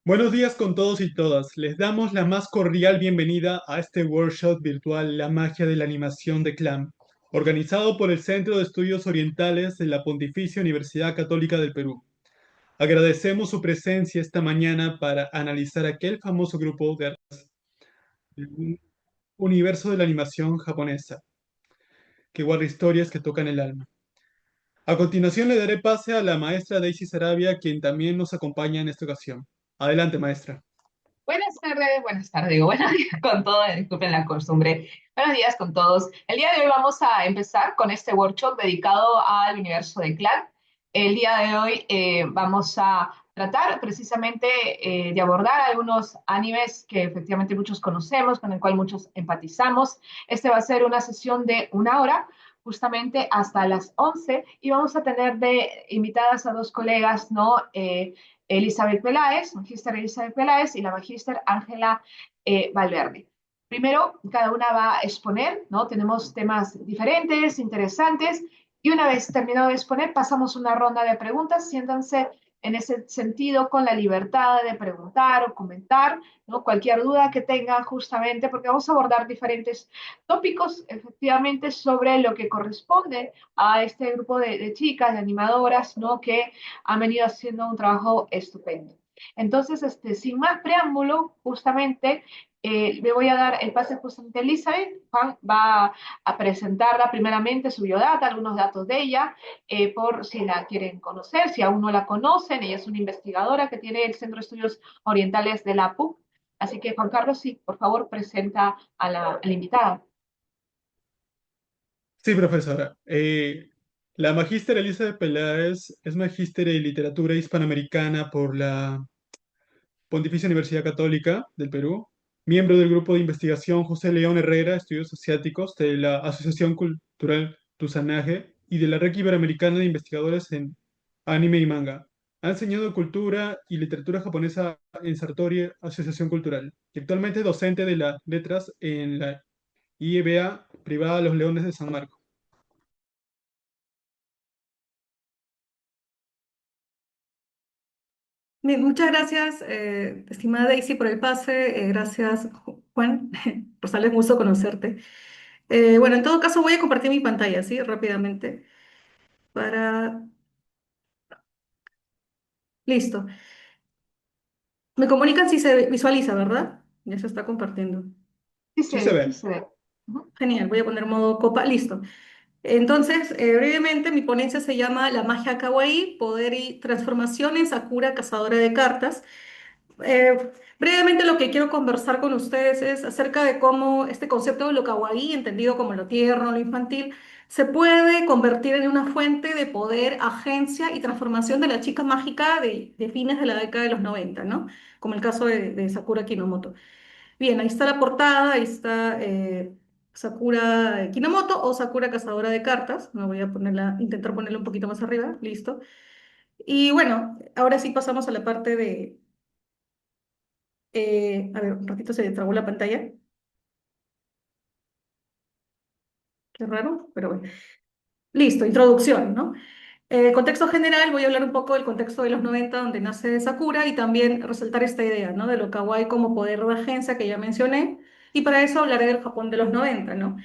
Buenos días con todos y todas. Les damos la más cordial bienvenida a este workshop virtual La magia de la animación de CLAM, organizado por el Centro de Estudios Orientales de la Pontificia Universidad Católica del Perú. Agradecemos su presencia esta mañana para analizar aquel famoso grupo de un universo de la animación japonesa, que guarda historias que tocan el alma. A continuación le daré pase a la maestra Daisy Sarabia, quien también nos acompaña en esta ocasión. Adelante, maestra. Buenas tardes, digo, buenos días con todos, disculpen la costumbre. Buenos días con todos. El día de hoy vamos a empezar con este workshop dedicado al universo de Clan. El día de hoy vamos a tratar precisamente de abordar algunos animes que efectivamente muchos conocemos, con el cual muchos empatizamos. Este va a ser una sesión de 1 hora, justamente hasta las 11, y vamos a tener de invitadas a dos colegas, ¿no? Elizabeth Peláez, magíster Elizabeth Peláez y la magíster Ángela Valverde. Primero, cada una va a exponer, ¿no? Tenemos temas diferentes, interesantes, y una vez terminado de exponer, pasamos una ronda de preguntas. Siéntanse en ese sentido con la libertad de preguntar o comentar, ¿no? Cualquier duda que tengan justamente, porque vamos a abordar diferentes tópicos, efectivamente, sobre lo que corresponde a este grupo de chicas, de animadoras, ¿no? Que han venido haciendo un trabajo estupendo. Entonces, sin más preámbulo, justamente le voy a dar el pase justamente a Elizabeth. Juan va a presentarla primeramente, su biodata, algunos datos de ella, por si la quieren conocer, si aún no la conocen. Ella es una investigadora que tiene el Centro de Estudios Orientales de la PUC. Así que, Juan Carlos, sí, por favor, presenta a la invitada. Sí, profesora. La magíster Elizabeth Peláez es magíster en literatura hispanoamericana por la Pontificia Universidad Católica del Perú, miembro del grupo de investigación José León Herrera, Estudios Asiáticos, de la Asociación Cultural Tusanaje y de la Red Iberoamericana de Investigadores en Anime y Manga. Ha enseñado cultura y literatura japonesa en Sartori Asociación Cultural, y actualmente es docente de las letras en la IEBA privada Los Leones de San Marcos. Bien, muchas gracias, estimada Daisy, por el pase. Gracias, Juan. Rosales, gusto conocerte. Bueno, en todo caso, voy a compartir mi pantalla, ¿sí? Rápidamente. Para... Listo. Me comunican si se visualiza, ¿verdad? Ya se está compartiendo. Sí Sí se se ve, sí ve. se ve. Ujú. Genial, voy a poner modo copa. Listo. Entonces, brevemente, mi ponencia se llama La magia kawaii, poder y transformación en Sakura, cazadora de cartas. Brevemente lo que quiero conversar con ustedes es acerca de cómo este concepto de lo kawaii, entendido como lo tierno, lo infantil, se puede convertir en una fuente de poder, agencia y transformación de la chica mágica de fines de la década de los 90, ¿no? Como el caso de Sakura Kinomoto. Bien, ahí está la portada, ahí está Sakura Kinomoto o Sakura Cazadora de Cartas. Me voy a ponerla, intentar ponerla un poquito más arriba, listo. Y bueno, ahora sí pasamos a la parte de a ver, un ratito se trabó la pantalla. Qué raro, pero bueno. Listo, introducción, ¿no? Contexto general, voy a hablar un poco del contexto de los 90 donde nace Sakura y también resaltar esta idea, ¿no? De lo kawaii como poder de agencia que ya mencioné. Y para eso hablaré del Japón de los 90, ¿no?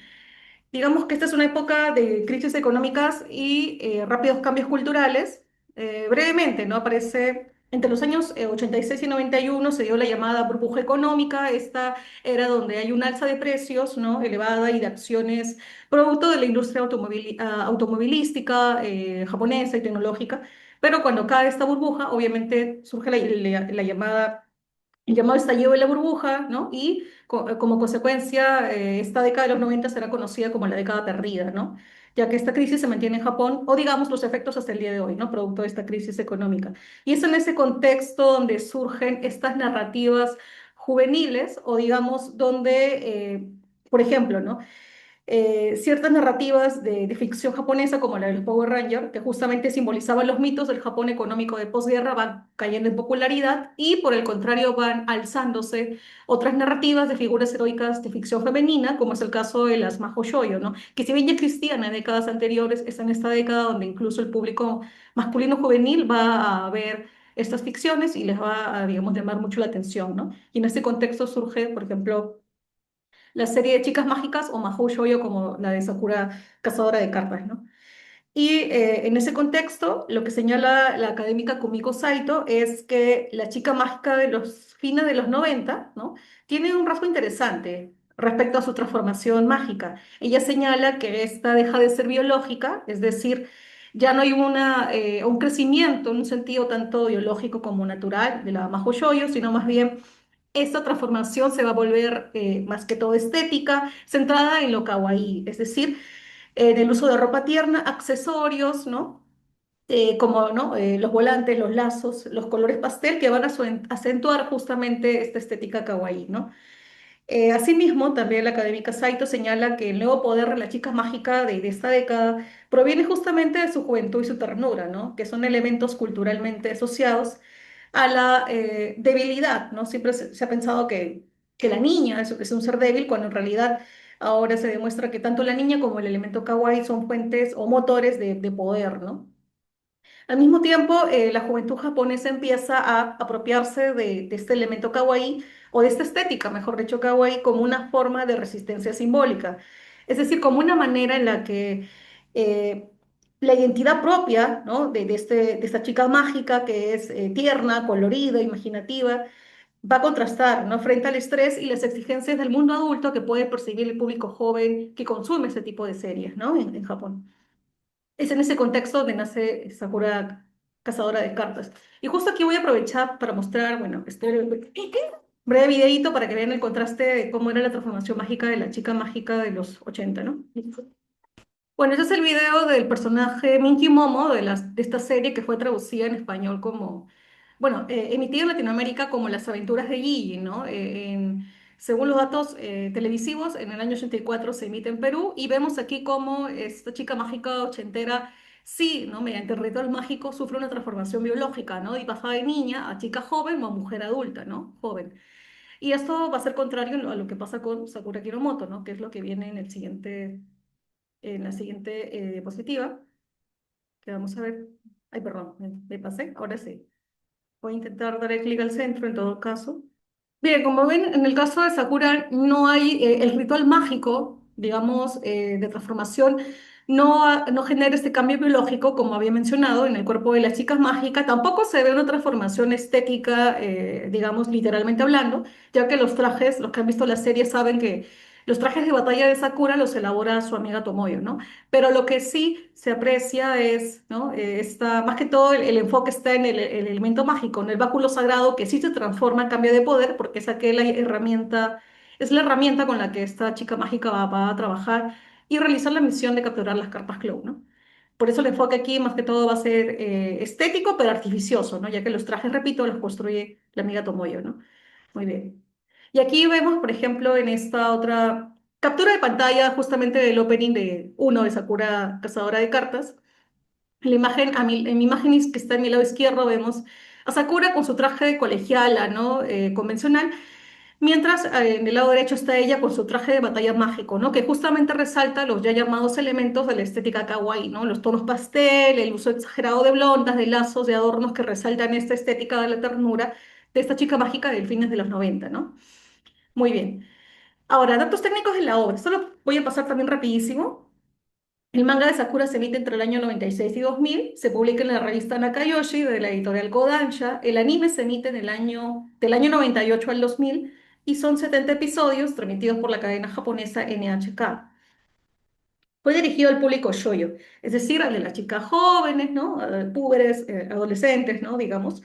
Digamos que esta es una época de crisis económicas y rápidos cambios culturales. Brevemente, ¿no? Aparece entre los años 86 y 91 se dio la llamada burbuja económica. Esta era donde hay un alza de precios, ¿no? Elevada y de acciones producto de la industria automovilística japonesa y tecnológica. Pero cuando cae esta burbuja, obviamente surge la llamada el llamado estallido de la burbuja, ¿no? Y como consecuencia, esta década de los 90 será conocida como la década perdida, ¿no? Ya que esta crisis se mantiene en Japón, o digamos los efectos hasta el día de hoy, ¿no? Producto de esta crisis económica. Y es en ese contexto donde surgen estas narrativas juveniles, o digamos, donde, por ejemplo, ¿no? Ciertas narrativas de ficción japonesa, como la de los Power Rangers, que justamente simbolizaban los mitos del Japón económico de posguerra, van cayendo en popularidad y por el contrario van alzándose otras narrativas de figuras heroicas de ficción femenina, como es el caso de las Mahou Shoujo, ¿no? Que si bien ya existían en décadas anteriores, es en esta década donde incluso el público masculino juvenil va a ver estas ficciones y les va a, digamos, llamar mucho la atención, ¿no? Y en este contexto surge, por ejemplo, la serie de Chicas Mágicas o Mahou Shoujo como la de Sakura, cazadora de cartas, ¿no? Y en ese contexto, lo que señala la académica Kumiko Saito es que la chica mágica de los fines de los 90, ¿no? Tiene un rasgo interesante respecto a su transformación mágica. Ella señala que esta deja de ser biológica, es decir, ya no hay un crecimiento en un sentido tanto biológico como natural de la Mahou Shoujo, sino más bien esta transformación se va a volver más que todo estética, centrada en lo kawaii, es decir, en el uso de ropa tierna, accesorios, ¿no? Como ¿no? Los volantes, los lazos, los colores pastel que van a acentuar justamente esta estética kawaii, ¿no? Asimismo, también la académica Saito señala que el nuevo poder de la chica mágica de esta década proviene justamente de su juventud y su ternura, ¿no? Que son elementos culturalmente asociados a la debilidad, ¿no? Siempre se ha pensado que la niña es un ser débil, cuando en realidad ahora se demuestra que tanto la niña como el elemento kawaii son fuentes o motores de poder, ¿no? Al mismo tiempo, la juventud japonesa empieza a apropiarse de este elemento kawaii o de esta estética, mejor dicho, kawaii, como una forma de resistencia simbólica. Es decir, como una manera en la que eh, la identidad propia, ¿no? de esta chica mágica que es tierna, colorida, imaginativa, va a contrastar, ¿no? Frente al estrés y las exigencias del mundo adulto que puede percibir el público joven que consume este tipo de series, ¿no? En Japón. Es en ese contexto donde nace Sakura Cazadora de Cartas. Y justo aquí voy a aprovechar para mostrar, bueno, este breve videíto para que vean el contraste de cómo era la transformación mágica de la chica mágica de los 80, ¿no? Bueno, ese es el video del personaje Minky Momo de esta serie que fue traducida en español como, bueno, emitida en Latinoamérica como Las aventuras de Gigi, ¿no? Según los datos televisivos, en el año 84 se emite en Perú y vemos aquí cómo esta chica mágica ochentera, sí, ¿no? Mediante el ritual mágico sufre una transformación biológica, ¿no? Y pasa de niña a chica joven o a mujer adulta, ¿no? Joven. Y esto va a ser contrario a lo que pasa con Sakura Kinomoto, ¿no? Que es lo que viene en la siguiente diapositiva, que vamos a ver. Ay, perdón, me pasé, ahora sí. Voy a intentar dar clic al centro en todo caso. Bien, como ven, en el caso de Sakura no hay el ritual mágico, digamos, de transformación, no genera este cambio biológico, como había mencionado, en el cuerpo de las chicas mágicas. Tampoco se ve una transformación estética, digamos, literalmente hablando, ya que los trajes, los que han visto la serie saben que los trajes de batalla de Sakura los elabora su amiga Tomoyo, ¿no? Pero lo que sí se aprecia es, ¿no? Más que todo el enfoque está en el elemento mágico, en el báculo sagrado que sí se transforma, cambia de poder, porque es aquella herramienta, es la herramienta con la que esta chica mágica va a trabajar y realizar la misión de capturar las cartas Clow, ¿no? Por eso el enfoque aquí más que todo va a ser estético, pero artificioso, ¿no? Ya que los trajes, repito, los construye la amiga Tomoyo, ¿no? Muy bien. Y aquí vemos, por ejemplo, en esta otra captura de pantalla justamente del opening de uno de Sakura Cazadora de Cartas. La imagen, en mi imagen que está en mi lado izquierdo vemos a Sakura con su traje de colegiala, ¿no? Convencional, mientras en el lado derecho está ella con su traje de batalla mágico, ¿no? Que justamente resalta los ya llamados elementos de la estética kawaii, ¿no? Los tonos pastel, el uso exagerado de blondas, de lazos, de adornos que resaltan esta estética de la ternura de esta chica mágica del fines de los 90, ¿no? Muy bien. Ahora, datos técnicos de la obra. Solo voy a pasar también rapidísimo. El manga de Sakura se emite entre el año 96 y 2000. Se publica en la revista Nakayoshi de la editorial Kodansha. El anime se emite del año 98 al 2000 y son 70 episodios transmitidos por la cadena japonesa NHK. Fue dirigido al público shoujo, es decir, al de las chicas jóvenes, ¿no? Púberes, adolescentes, ¿no? Digamos.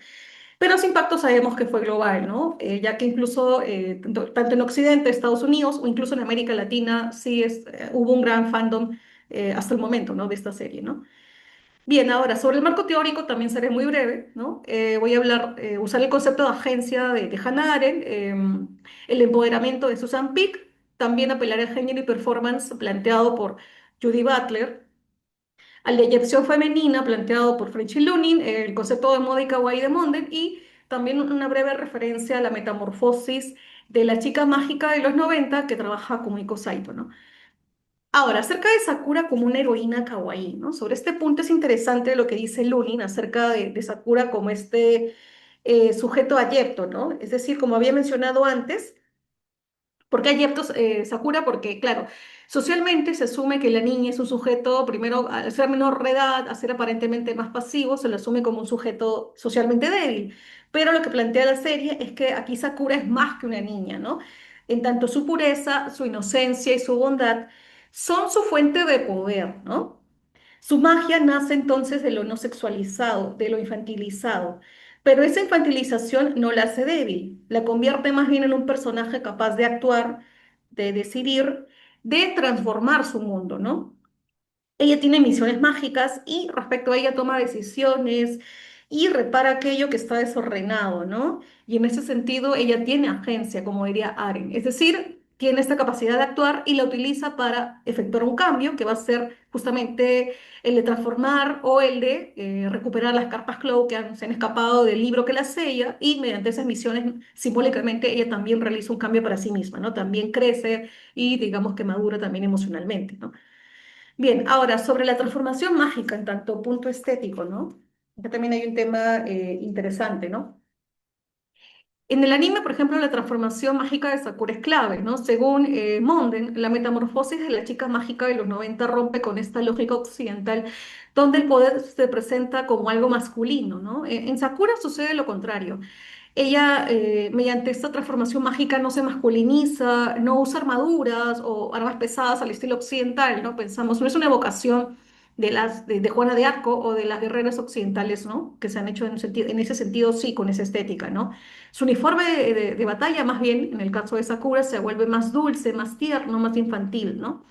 Pero su impacto sabemos que fue global, ¿no? Ya que incluso tanto en Occidente, Estados Unidos o incluso en América Latina sí hubo un gran fandom hasta el momento, ¿no? De esta serie, ¿no? Bien, ahora sobre el marco teórico también seré muy breve, ¿no? Voy a usar el concepto de agencia de Hannah Arendt, el empoderamiento de Susan Peake, también apelar al género y performance planteado por Judy Butler, a la eyección femenina planteado por Frenchy Lunin, el concepto de moda y kawaii de Monden y también una breve referencia a la metamorfosis de la chica mágica de los 90 que trabaja con Miko Saito, ¿no? Ahora, acerca de Sakura como una heroína kawaii, ¿no? Sobre este punto es interesante lo que dice Lunin acerca de Sakura como este sujeto adyecto, ¿no? Es decir, como había mencionado antes, ¿por qué adyecto Sakura? Porque, claro, socialmente se asume que la niña es un sujeto, primero, al ser menor de edad, a ser aparentemente más pasivo, se lo asume como un sujeto socialmente débil. Pero lo que plantea la serie es que aquí Sakura es más que una niña, ¿no? En tanto su pureza, su inocencia y su bondad son su fuente de poder, ¿no? Su magia nace entonces de lo no sexualizado, de lo infantilizado, pero esa infantilización no la hace débil, la convierte más bien en un personaje capaz de actuar, de decidir, de transformar su mundo, ¿no? Ella tiene misiones mágicas y respecto a ella toma decisiones y repara aquello que está desordenado, ¿no? Y en ese sentido ella tiene agencia, como diría Aren, es decir, tiene esta capacidad de actuar y la utiliza para efectuar un cambio que va a ser justamente el de transformar o el de recuperar las cartas Clow se han escapado del libro que las sella y mediante esas misiones simbólicamente ella también realiza un cambio para sí misma, ¿no? También crece y digamos que madura también emocionalmente, ¿no? Bien, ahora sobre la transformación mágica en tanto punto estético, ¿no? Acá también hay un tema interesante, ¿no? En el anime, por ejemplo, la transformación mágica de Sakura es clave, ¿no? Según Monden, la metamorfosis de la chica mágica de los 90 rompe con esta lógica occidental, donde el poder se presenta como algo masculino, ¿no? En Sakura sucede lo contrario. Ella, mediante esta transformación mágica, no se masculiniza, no usa armaduras o armas pesadas al estilo occidental, ¿no? Pensamos, no es una evocación de Juana de Arco o de las guerreras occidentales, ¿no? Que se han hecho en ese sentido, sí, con esa estética, ¿no? Su uniforme de batalla, más bien, en el caso de Sakura, se vuelve más dulce, más tierno, más infantil, ¿no?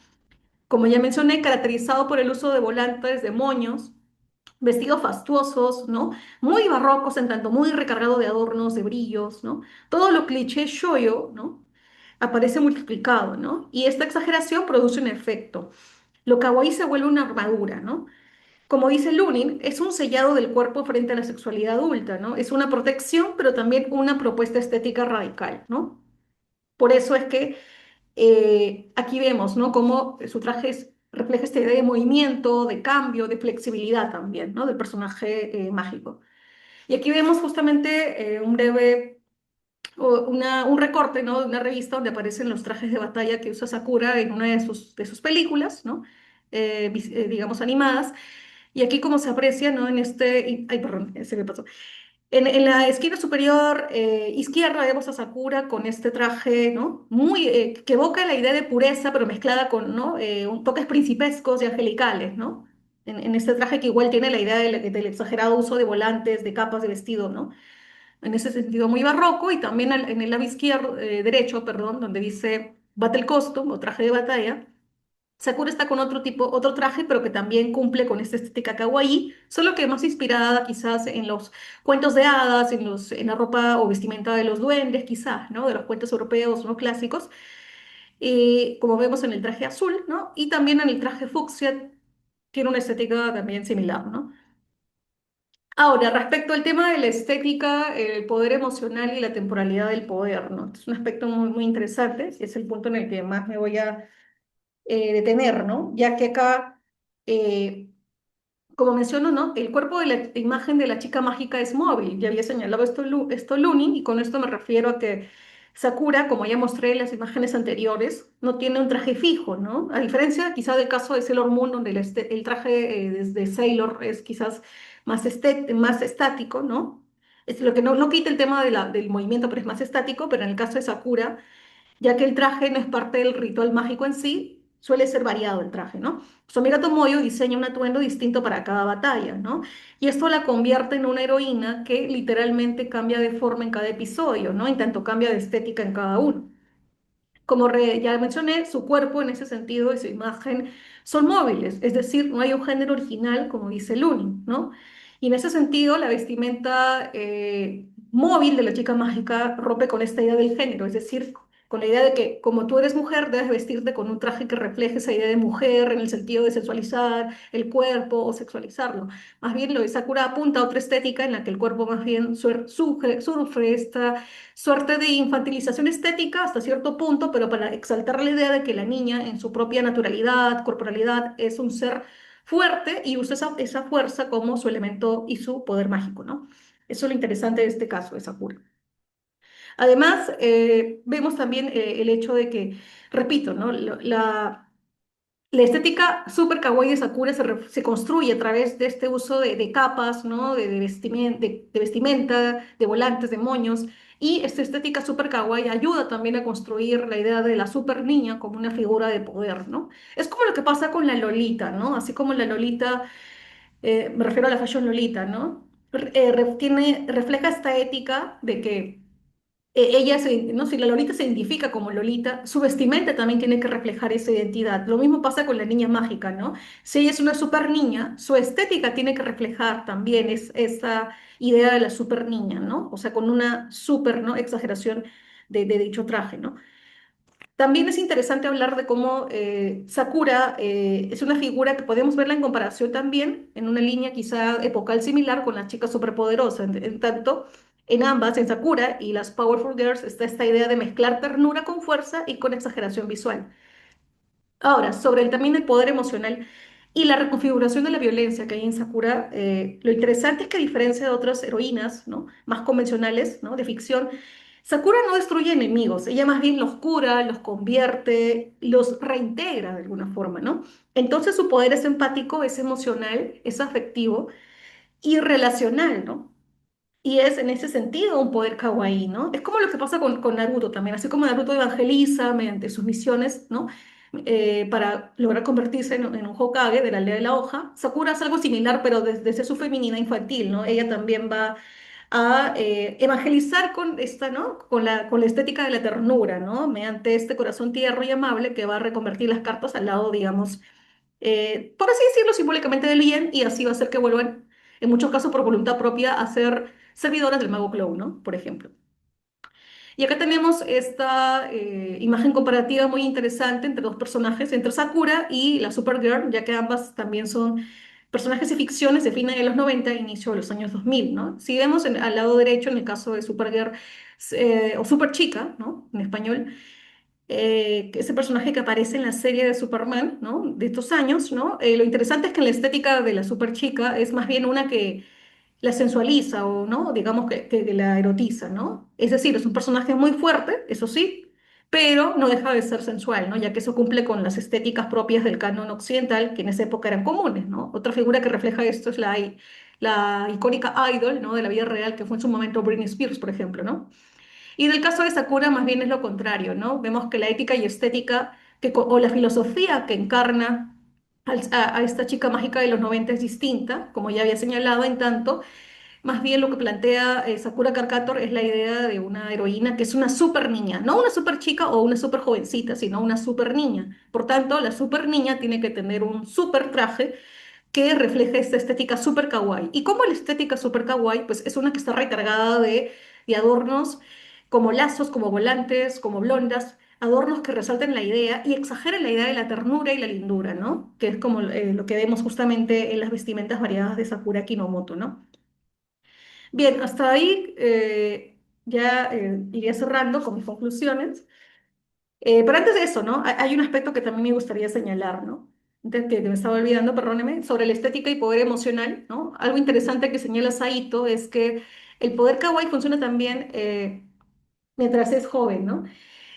Como ya mencioné, caracterizado por el uso de volantes, de moños, vestidos fastuosos, ¿no? Muy barrocos, en tanto muy recargado de adornos, de brillos, ¿no? Todo lo cliché shoyo, ¿no? Aparece multiplicado, ¿no? Y esta exageración produce un efecto. Lo kawaii se vuelve una armadura, ¿no? Como dice Lunin, es un sellado del cuerpo frente a la sexualidad adulta, ¿no? Es una protección, pero también una propuesta estética radical, ¿no? Por eso es que aquí vemos, ¿no? Cómo su traje refleja esta idea de movimiento, de cambio, de flexibilidad también, ¿no? Del personaje mágico. Y aquí vemos justamente un breve, un recorte, ¿no? De una revista donde aparecen los trajes de batalla que usa Sakura en una de sus películas, ¿no? Digamos animadas. Y aquí como se aprecia, ¿no? Ay, perdón, se me pasó. En la esquina superior izquierda vemos a Sakura con este traje, ¿no? Muy, que evoca la idea de pureza, pero mezclada con, ¿no? Un toques principescos y angelicales, ¿no? En este traje que igual tiene la idea del exagerado uso de volantes, de capas de vestido, ¿no? En ese sentido muy barroco, y también en el lado izquierdo, derecho, perdón, donde dice Battle Costume o traje de batalla. Sakura está con otro tipo, otro traje, pero que también cumple con esta estética kawaii, solo que más inspirada quizás en los cuentos de hadas, en la ropa o vestimenta de los duendes, quizás, ¿no? De los cuentos europeos, ¿no? Clásicos, como vemos en el traje azul, ¿no? Y también en el traje fucsia tiene una estética también similar, ¿no? Ahora, respecto al tema de la estética, el poder emocional y la temporalidad del poder, ¿no? Es un aspecto muy, muy interesante y es el punto en el que más me voy a detener, ¿no? Ya que acá, eh, como menciono, ¿no? El cuerpo de la imagen de la chica mágica es móvil. Ya había señalado esto Lunin, y con esto me refiero a que Sakura, como ya mostré en las imágenes anteriores, no tiene un traje fijo, ¿no? A diferencia quizá del caso de Sailor Moon, donde el traje de Sailor es quizás más estático, ¿no? Es lo que no quita el tema del movimiento, pero es más estático, pero en el caso de Sakura ya que el traje no es parte del ritual mágico en sí, suele ser variado el traje, ¿no? Su amiga Tomoyo diseña un atuendo distinto para cada batalla, ¿no? Y esto la convierte en una heroína que literalmente cambia de forma en cada episodio, ¿no? En tanto cambia de estética en cada uno. Como ya mencioné, su cuerpo en ese sentido y su imagen son móviles, es decir, no hay un género original, como dice Lunin, ¿no? Y en ese sentido, la vestimenta móvil de la chica mágica rompe con esta idea del género, es decir, con la idea de que como tú eres mujer, debes vestirte con un traje que refleje esa idea de mujer en el sentido de sensualizar el cuerpo o sexualizarlo. Más bien lo de Sakura apunta a otra estética en la que el cuerpo más bien sufre esta suerte de infantilización estética hasta cierto punto, pero para exaltar la idea de que la niña en su propia naturalidad, corporalidad, es un ser fuerte y usa esa fuerza como su elemento y su poder mágico, ¿no? Eso es lo interesante de este caso de Sakura. Además, vemos también el hecho de que, repito, ¿no? La estética super kawaii de Sakura se construye a través de este uso de capas, ¿no? De vestimenta, de volantes, de moños. Y esta estética super kawaii ayuda también a construir la idea de la super niña como una figura de poder, ¿no? Es como lo que pasa con la Lolita, ¿no? Así como la Lolita, me refiero a la fashion Lolita, ¿no? Refleja esta ética de que ¿no? Si la Lolita se identifica como Lolita, su vestimenta también tiene que reflejar esa identidad. Lo mismo pasa con la niña mágica, ¿no? Si ella es una super niña, su estética tiene que reflejar también esa idea de la super niña, ¿no? O sea, con una super, ¿no? Exageración de dicho traje, ¿no? También es interesante hablar de cómo Sakura es una figura que podemos verla en comparación también en una línea quizá epocal similar con la chica superpoderosa. En tanto, en ambas, en Sakura y las Powerful Girls, está esta idea de mezclar ternura con fuerza y con exageración visual. Ahora, sobre también el poder emocional y la reconfiguración de la violencia que hay en Sakura, lo interesante es que a diferencia de otras heroínas, ¿no? Más convencionales, ¿no? De ficción, Sakura no destruye enemigos, ella más bien los cura, los convierte, los reintegra de alguna forma, ¿no? Entonces su poder es empático, es emocional, es afectivo y relacional, ¿no? Y es en ese sentido un poder kawaii, ¿no? Es como lo que pasa con Naruto también, así como Naruto evangeliza mediante sus misiones, ¿no? Para lograr convertirse en un Hokage de la aldea de la hoja. Sakura hace algo similar, pero desde su feminina infantil, ¿no? Ella también va a evangelizar con esta, ¿no? Con la estética de la ternura, ¿no? Mediante este corazón tierno y amable que va a reconvertir las cartas al lado, digamos, por así decirlo, simbólicamente del bien, y así va a hacer que vuelvan, en muchos casos por voluntad propia, a ser servidoras del mago Clow, ¿no? Por ejemplo. Y acá tenemos esta imagen comparativa muy interesante entre dos personajes, entre Sakura y la Supergirl, ya que ambas también son personajes de ficciones de fines de los 90 e inicio de los años 2000, ¿no? Si vemos al lado derecho, en el caso de Supergirl, o Super Chica, ¿no? En español, que ese personaje que aparece en la serie de Superman, ¿no? De estos años, ¿no? Lo interesante es que la estética de la super chica es más bien una que la sensualiza o, ¿no? Digamos que la erotiza, ¿no? Es decir, es un personaje muy fuerte, eso sí, pero no deja de ser sensual, ¿no? Ya que eso cumple con las estéticas propias del canon occidental, que en esa época eran comunes, ¿no? Otra figura que refleja esto es la icónica idol, ¿no? De la vida real, que fue en su momento Britney Spears, por ejemplo, ¿no? Y del caso de Sakura más bien es lo contrario, ¿no? Vemos que la ética y estética o la filosofía que encarna a esta chica mágica de los 90 es distinta, como ya había señalado, en tanto, más bien lo que plantea Sakura Carcator es la idea de una heroína que es una super niña, no una super chica o una super jovencita, sino una super niña. Por tanto, la super niña tiene que tener un super traje que refleje esta estética super kawaii. ¿Y cómo la estética super kawaii? Pues es una que está recargada de adornos como lazos, como volantes, como blondas, adornos que resalten la idea y exageren la idea de la ternura y la lindura, ¿no? Que es como lo que vemos justamente en las vestimentas variadas de Sakura Kinomoto, ¿no? Bien, hasta ahí ya iría cerrando con mis conclusiones. Pero antes de eso, ¿no? Hay un aspecto que también me gustaría señalar, ¿no? Que me estaba olvidando, perdóneme, sobre la estética y poder emocional, ¿no? Algo interesante que señala Saito es que el poder kawaii funciona también mientras es joven, ¿no?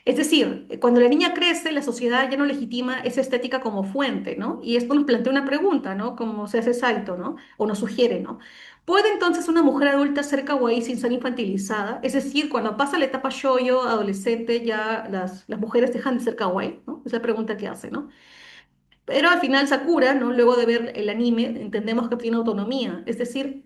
Es decir, cuando la niña crece, la sociedad ya no legitima esa estética como fuente, ¿no? Y esto nos plantea una pregunta, ¿no? Como se hace Saito, ¿no? O nos sugiere, ¿no? ¿Puede entonces una mujer adulta ser kawaii sin ser infantilizada? Es decir, cuando pasa la etapa shoujo, adolescente, ya las mujeres dejan de ser kawaii, ¿no? Es la pregunta que hace, ¿no? Pero al final Sakura, ¿no? Luego de ver el anime, entendemos que tiene autonomía, es decir,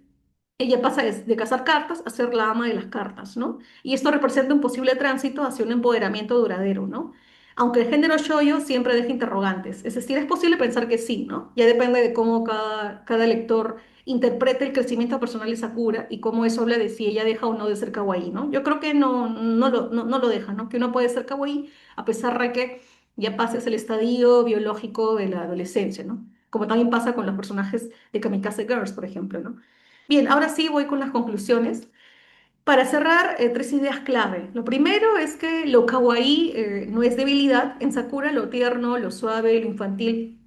ella pasa de cazar cartas a ser la ama de las cartas, ¿no? Y esto representa un posible tránsito hacia un empoderamiento duradero, ¿no? Aunque el género shoujo siempre deja interrogantes, es decir, es posible pensar que sí, ¿no? Ya depende de cómo cada lector interprete el crecimiento personal de Sakura y cómo eso habla de si ella deja o no de ser kawaii, ¿no? Yo creo que no lo deja, ¿no? Que uno puede ser kawaii a pesar de que ya pases el estadio biológico de la adolescencia, ¿no? Como también pasa con los personajes de Kamikaze Girls, por ejemplo, ¿no? Bien, ahora sí voy con las conclusiones. Para cerrar, tres ideas clave. Lo primero es que lo kawaii no es debilidad. En Sakura, lo tierno, lo suave, lo infantil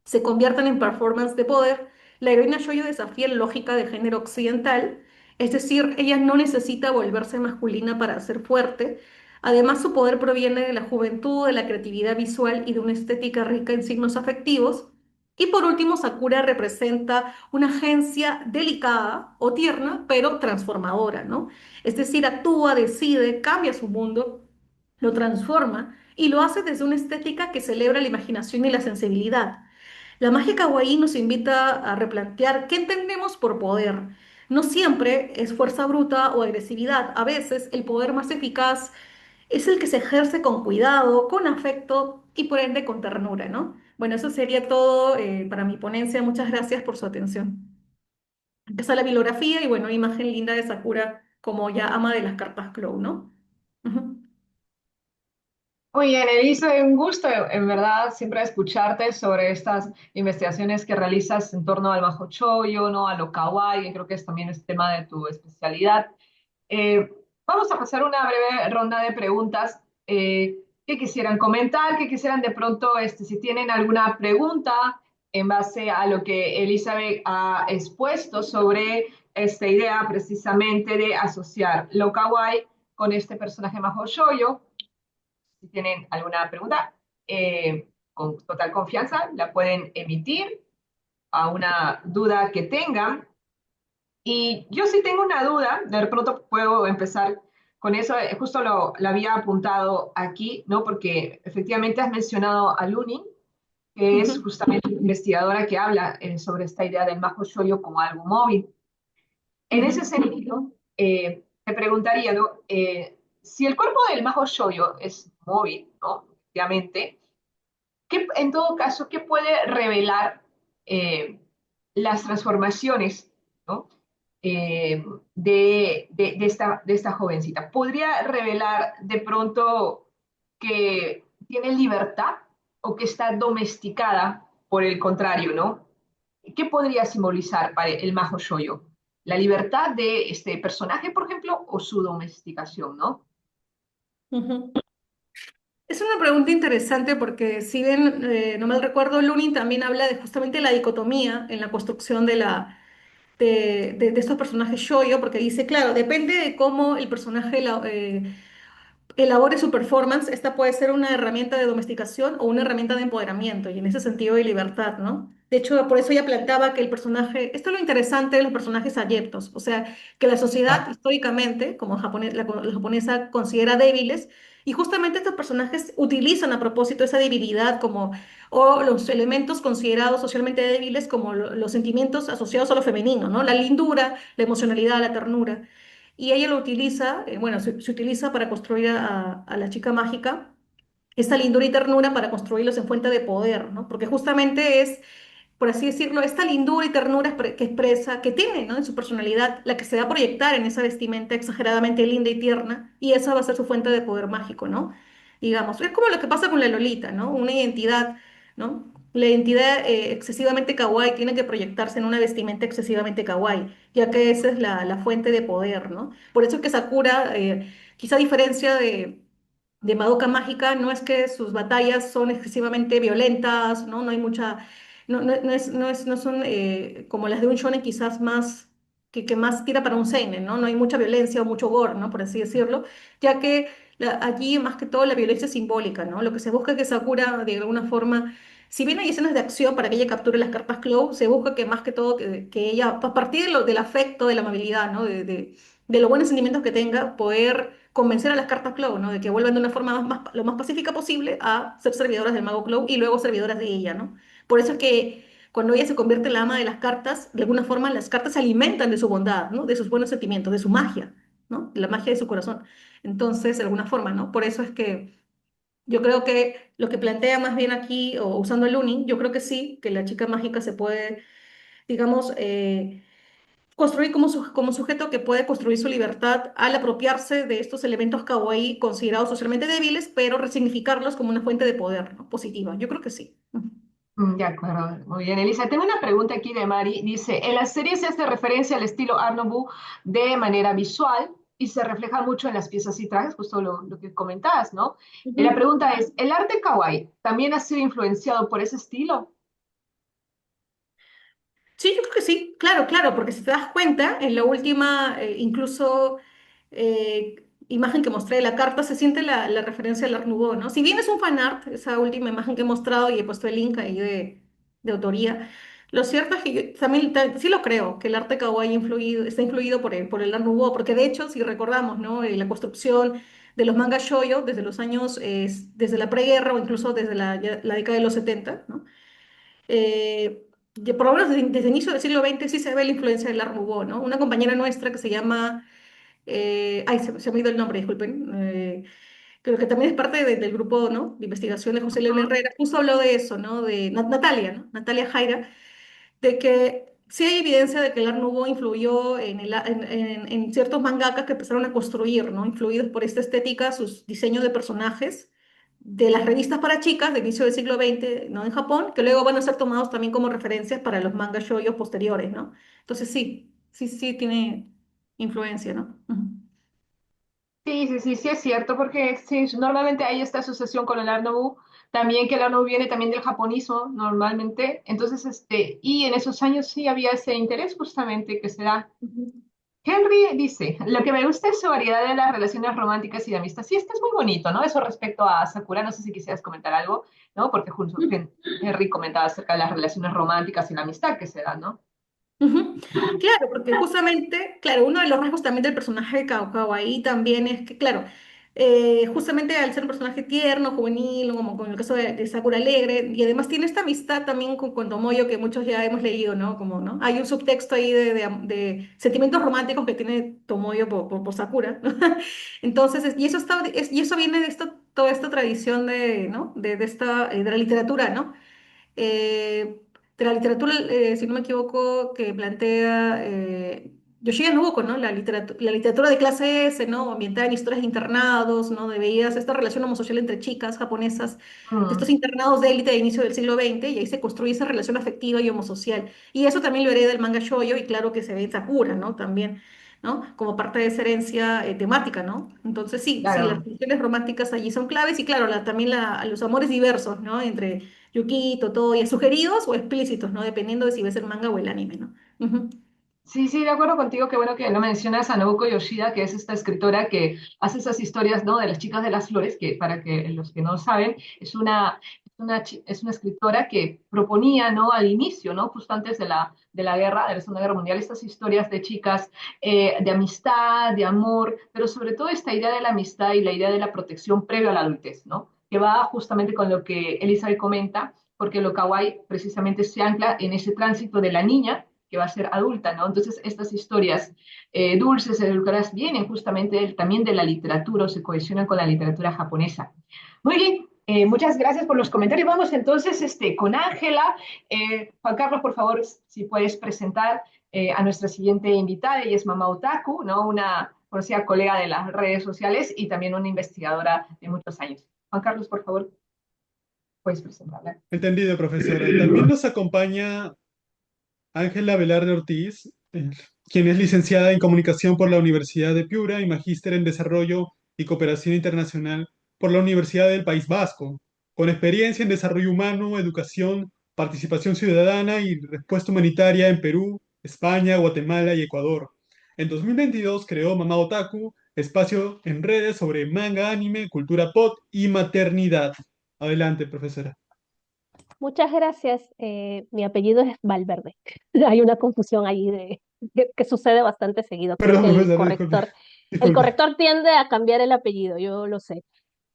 se convierten en performance de poder. La heroína shoujo desafía la lógica de género occidental, es decir, ella no necesita volverse masculina para ser fuerte. Además, su poder proviene de la juventud, de la creatividad visual y de una estética rica en signos afectivos. Y por último, Sakura representa una agencia delicada o tierna, pero transformadora, ¿no? Es decir, actúa, decide, cambia su mundo, lo transforma y lo hace desde una estética que celebra la imaginación y la sensibilidad. La magia kawaii nos invita a replantear qué entendemos por poder. No siempre es fuerza bruta o agresividad. A veces el poder más eficaz es el que se ejerce con cuidado, con afecto y por ende con ternura, ¿no? Bueno, eso sería todo para mi ponencia. Muchas gracias por su atención. Empieza la bibliografía y bueno, una imagen linda de Sakura como ya ama de las cartas Clow, ¿no? Ujú. Muy bien, Elisa, un gusto, en verdad, siempre escucharte sobre estas investigaciones que realizas en torno al Majo Choyo, ¿no? A lo kawaii, que creo que es también es tema de tu especialidad. Eh, Vamos a pasar una breve ronda de preguntas que quisieran comentar, que quisieran de pronto, si tienen alguna pregunta en base a lo que Elizabeth ha expuesto sobre esta idea precisamente de asociar lo kawaii con este personaje Majo Shoyo. Si tienen alguna pregunta, con total confianza la pueden emitir a una duda que tengan. Y yo sí tengo una duda, de pronto puedo empezar con eso, justo lo había apuntado aquí, ¿no? Porque efectivamente has mencionado a Lunin, que es Ujú. justamente una investigadora que habla sobre esta idea del Majo Shoyo como algo móvil. En ese Ujú. sentido, te preguntaría, ¿no? Si el cuerpo del Majo Shoyo es móvil, ¿no? Efectivamente, en todo caso, ¿qué puede revelar eh, las transformaciones, ¿no? De esta jovencita? ¿Podría revelar de pronto que tiene libertad o que está domesticada por el contrario, ¿no? ¿Qué podría simbolizar para el Majo Shoyo? ¿La libertad de este personaje, por ejemplo, o su domesticación, ¿no? Ujú. Es una pregunta interesante porque si bien no mal recuerdo, Lunin también habla de justamente la dicotomía en la construcción de estos personajes shoujo, porque dice, claro, depende de cómo el personaje elabore su performance, esta puede ser una herramienta de domesticación o una herramienta de empoderamiento, y en ese sentido de libertad, ¿no? De hecho, por eso ella planteaba que el personaje, esto es lo interesante de los personajes adyeptos, o sea, que la sociedad históricamente, como la japonesa considera débiles, y justamente estos personajes utilizan a propósito esa debilidad como, o los elementos considerados socialmente débiles como los sentimientos asociados a lo femenino, ¿no? La lindura, la emocionalidad, la ternura y ella lo utiliza, bueno, se utiliza para construir a la chica mágica, esta lindura y ternura para construirlos en fuente de poder, ¿no? Porque justamente es, por así decirlo, esta lindura y ternura que expresa, que tiene, ¿no? En su personalidad, la que se va a proyectar en esa vestimenta exageradamente linda y tierna, y esa va a ser su fuente de poder mágico, ¿no? Digamos, es como lo que pasa con la Lolita, ¿no? Una identidad, ¿no? La identidad excesivamente kawaii tiene que proyectarse en una vestimenta excesivamente kawaii, ya que esa es la fuente de poder, ¿no? Por eso es que Sakura, quizá a diferencia de Madoka Mágica, no es que sus batallas son excesivamente violentas, ¿no? No hay mucha, no son como las de un shonen quizás más, que más tira para un seinen, ¿no? No hay mucha violencia o mucho gore, ¿no? Por así decirlo, ya que allí más que todo la violencia es simbólica, ¿no? Lo que se busca es que Sakura de alguna forma, si bien hay escenas de acción para que ella capture las cartas Clow, se busca que más que todo que ella, a partir del afecto, de la amabilidad, ¿no? De los buenos sentimientos que tenga, poder convencer a las cartas Clow, ¿no? De que vuelvan de una forma lo más pacífica posible a ser servidoras del mago Clow y luego servidoras de ella, ¿no? Por eso es que cuando ella se convierte en la ama de las cartas, de alguna forma las cartas se alimentan de su bondad, ¿no? De sus buenos sentimientos, de su magia, ¿no? De la magia de su corazón. Entonces, de alguna forma, ¿no? Por eso es que yo creo que lo que plantea más bien aquí, o usando el Uni, yo creo que sí, que la chica mágica se puede digamos, construir como, como sujeto que puede construir su libertad al apropiarse de estos elementos kawaii considerados socialmente débiles, pero resignificarlos como una fuente de poder, ¿no? Positiva. Yo creo que sí. Ujú. De acuerdo, muy bien, Elisa. Tengo una pregunta aquí de Mari. Dice, en la serie se hace referencia al estilo Art Nouveau de manera visual y se refleja mucho en las piezas y trajes, justo lo que comentabas, ¿no? Y la Ujú. pregunta es, ¿el arte kawaii también ha sido influenciado por ese estilo? Sí, yo creo que sí, claro, claro, porque si te das cuenta, en la última, incluso imagen que mostré de la carta, se siente la referencia al Art Nouveau, ¿no? Si bien es un fan art, esa última imagen que he mostrado y he puesto el link ahí de autoría, lo cierto es que yo también sí lo creo, que el arte kawaii está influido por el Art Nouveau, porque de hecho, si recordamos, ¿no? La construcción de los mangas shoujo desde los años, desde la preguerra o incluso desde la década de los 70, ¿no? Por lo menos desde el inicio del siglo XX sí se ve la influencia del Art Nouveau, ¿no? Una compañera nuestra que se llama, ay, se me ha ido el nombre, disculpen, creo que también es parte del grupo, ¿no? De investigación de José León Ujú. Herrera, justo habló de eso, ¿no? De Natalia, ¿no? Natalia Jaira, de que sí hay evidencia de que el Art Nouveau influyó en ciertos mangakas que empezaron a construir, ¿no? Influidos por esta estética, sus diseños de personajes de las revistas para chicas del inicio del siglo XX, ¿no? En Japón, que luego van a ser tomados también como referencias para los mangas shoujos posteriores, ¿no? Entonces sí, sí, sí tiene influencia, ¿no? Ujú. Sí, sí, sí, sí es cierto, porque sí, normalmente hay esta asociación con el Art Nouveau, también que el Art Nouveau viene también del japonismo, normalmente. Entonces, y en esos años sí había ese interés justamente que se da. Ujú. Henry dice, lo que me gusta es su variedad de las relaciones románticas y de amistad. Sí, esto es muy bonito, ¿no? Eso respecto a Sakura, no sé si quisieras comentar algo, ¿no? Porque justo Henry comentaba acerca de las relaciones románticas y la amistad que se dan, ¿no? Ujú. Claro, porque justamente, claro, uno de los rasgos también del personaje de Kawaii también es que, claro, justamente al ser un personaje tierno, juvenil, como con el caso de Sakura Alegre, y además tiene esta amistad también con Tomoyo que muchos ya hemos leído, ¿no? Como, ¿no? Hay un subtexto ahí de sentimientos románticos que tiene Tomoyo por Sakura, ¿no? Entonces, y eso y eso viene de toda esta tradición ¿no? De la literatura, ¿no? De la literatura, si no me equivoco, que plantea Yoshida Nobuko, ¿no? La literatura de clase S, ¿no? Ambientada en historias de internados, ¿no? De veías esta relación homosocial entre chicas japonesas, de estos Mm, internados de élite de inicio del siglo XX, y ahí se construye esa relación afectiva y homosocial. Y eso también lo hereda el manga shoujo, y claro que se ve en Sakura, ¿no? También, ¿no? Como parte de esa herencia temática, ¿no? Entonces sí, sí, las claro. relaciones románticas allí son claves, y claro, también los amores diversos, ¿no? Entre Yukito, todo, y sugeridos o explícitos, ¿no? Dependiendo de si ves el manga o el anime, ¿no? Ujú, Sí, sí, de acuerdo contigo. Qué bueno que lo mencionas a Nobuko Yoshida, que es esta escritora que hace esas historias, ¿no? De las chicas de las flores, que para que los que no saben, es una escritora que proponía, ¿no? Al inicio, ¿no? Justo antes de la guerra, de la Segunda Guerra Mundial, estas historias de chicas, de amistad, de amor, pero sobre todo esta idea de la amistad y la idea de la protección previo a la adultez, ¿no? Que va justamente con lo que Elizabeth comenta, porque lo kawaii precisamente se ancla en ese tránsito de la niña que va a ser adulta, ¿no? Entonces, estas historias dulces, edulcoradas, vienen justamente también de la literatura o se cohesionan con la literatura japonesa. Muy bien, muchas gracias por los comentarios. Vamos entonces con Ángela. Juan Carlos, por favor, si puedes presentar a nuestra siguiente invitada. Ella es Mama Otaku, ¿no? Una conocida colega de las redes sociales y también una investigadora de muchos años. Juan Carlos, por favor, puedes presentarla. Entendido, profesora. También nos acompaña Ángela Velarde Ortiz, quien es licenciada en Comunicación por la Universidad de Piura y magíster en Desarrollo y Cooperación Internacional por la Universidad del País Vasco, con experiencia en desarrollo humano, educación, participación ciudadana y respuesta humanitaria en Perú, España, Guatemala y Ecuador. En 2022 creó Mamá Otaku, espacio en redes sobre manga, anime, cultura pop y maternidad. Adelante, profesora. Muchas gracias. Mi apellido es Valverde. Hay una confusión ahí que sucede bastante seguido. Creo Perdón, que profesora, disculpe. el Disculpe. corrector tiende a cambiar el apellido, yo lo sé.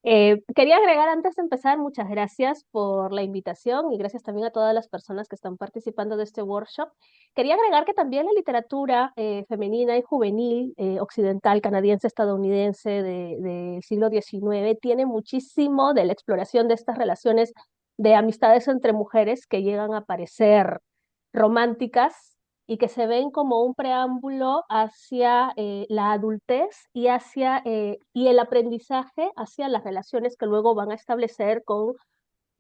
Quería agregar antes de empezar, muchas gracias por la invitación y gracias también a todas las personas que están participando de este workshop. Quería agregar que también la literatura femenina y juvenil, occidental, canadiense, estadounidense del siglo XIX tiene muchísimo de la exploración de estas relaciones de amistades entre mujeres que llegan a aparecer románticas y que se ven como un preámbulo hacia la adultez y hacia y el aprendizaje hacia las relaciones que luego van a establecer con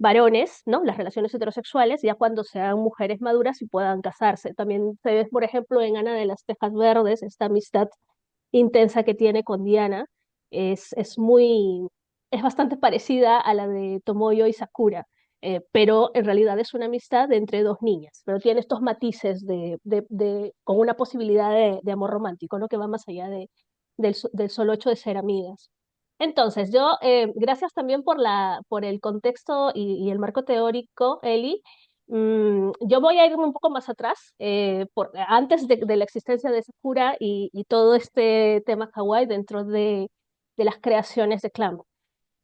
varones, ¿no? Las relaciones heterosexuales, ya cuando sean mujeres maduras y puedan casarse. También se ve, por ejemplo, en Ana de las Tejas Verdes, esta amistad intensa que tiene con Diana, es muy, es bastante parecida a la de Tomoyo y Sakura, pero en realidad es una amistad entre dos niñas, pero tiene estos matices con una posibilidad de amor romántico, ¿no? Que va más allá del solo hecho de ser amigas. Entonces, yo, gracias también por el contexto y el marco teórico, Eli. Yo voy a irme un poco más atrás, antes de la existencia de Sakura y todo este tema kawaii dentro de las creaciones de Clamp.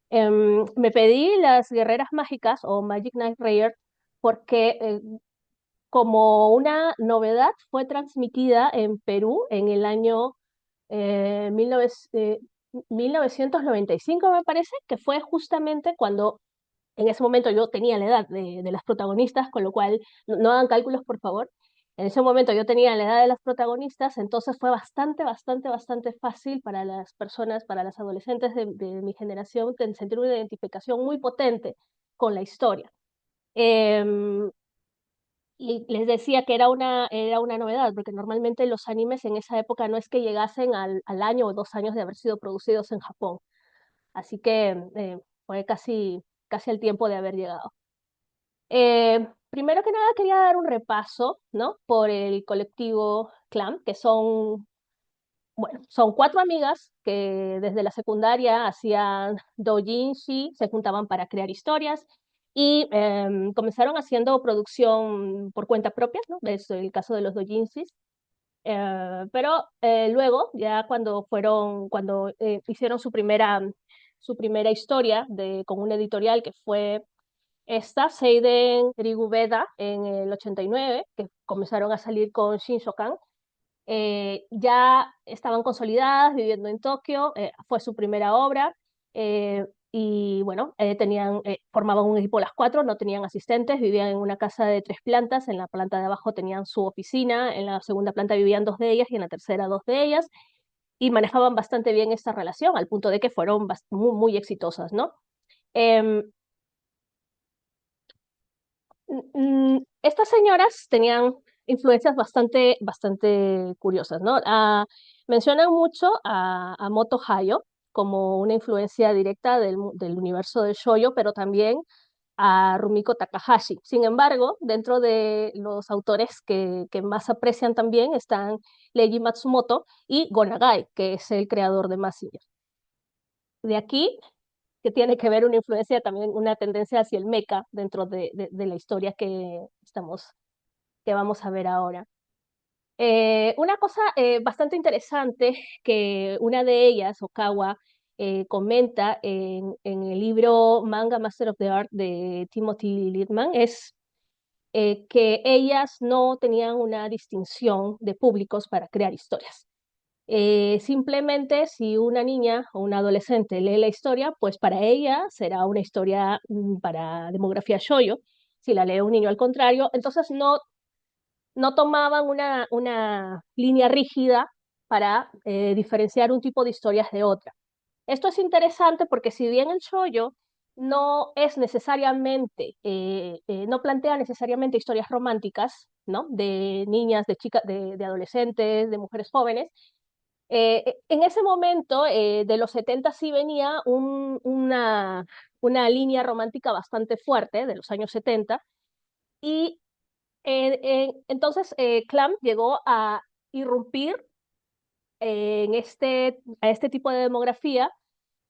Me pedí las guerreras mágicas o Magic Knight Rayer porque como una novedad fue transmitida en Perú en el año 1995, me parece, que fue justamente cuando en ese momento yo tenía la edad de las protagonistas, con lo cual no hagan cálculos, por favor. En ese momento yo tenía la edad de las protagonistas, entonces fue bastante fácil para las personas, para las adolescentes de mi generación, sentir una identificación muy potente con la historia. Em, y les decía que era una novedad, porque normalmente los animes en esa época no es que llegasen al año o 2 años de haber sido producidos en Japón. Así que fue casi el tiempo de haber llegado. Primero que nada quería dar un repaso, ¿no? Por el colectivo Clan, que bueno, son 4 amigas que desde la secundaria hacían doujinshi, se juntaban para crear historias y comenzaron haciendo producción por cuenta propia, ¿no? Es el caso de los doujinshis. Pero luego, ya cuando hicieron su primera historia con una editorial que fue esta, Seiden Rigubeda, en el 89, que comenzaron a salir con Shinshokan, ya estaban consolidadas, viviendo en Tokio, fue su primera obra, y bueno, formaban un equipo las 4, no tenían asistentes, vivían en una casa de 3 plantas, en la planta de abajo tenían su oficina, en la segunda planta vivían 2 de ellas y en la tercera 2 de ellas, y manejaban bastante bien esta relación, al punto de que fueron muy exitosas, ¿no? Em, Estas señoras tenían influencias bastante curiosas, ¿no? Mencionan mucho a Moto Hayo como una influencia directa del universo del shoujo, pero también a Rumiko Takahashi. Sin embargo, dentro de los autores que más aprecian también están Leiji Matsumoto y Go Nagai, que es el creador de Mazinger. De aquí que tiene que ver una influencia también, una tendencia hacia el mecha dentro de la historia que vamos a ver ahora. Una cosa bastante interesante que una de ellas, Okawa, comenta en el libro Manga Master of the Art de Timothy Littman, es que ellas no tenían una distinción de públicos para crear historias. Simplemente si una niña o una adolescente lee la historia, pues para ella será una historia para demografía shoujo. Si la lee un niño al contrario, entonces no tomaban una línea rígida para diferenciar un tipo de historias de otra. Esto es interesante porque si bien el shoujo no es necesariamente, no plantea necesariamente historias románticas, ¿no? De niñas, de chicas, de adolescentes, de mujeres jóvenes, en ese momento, de los 70 sí venía una línea romántica bastante fuerte, de los años 70, y entonces Clamp llegó a irrumpir a este tipo de demografía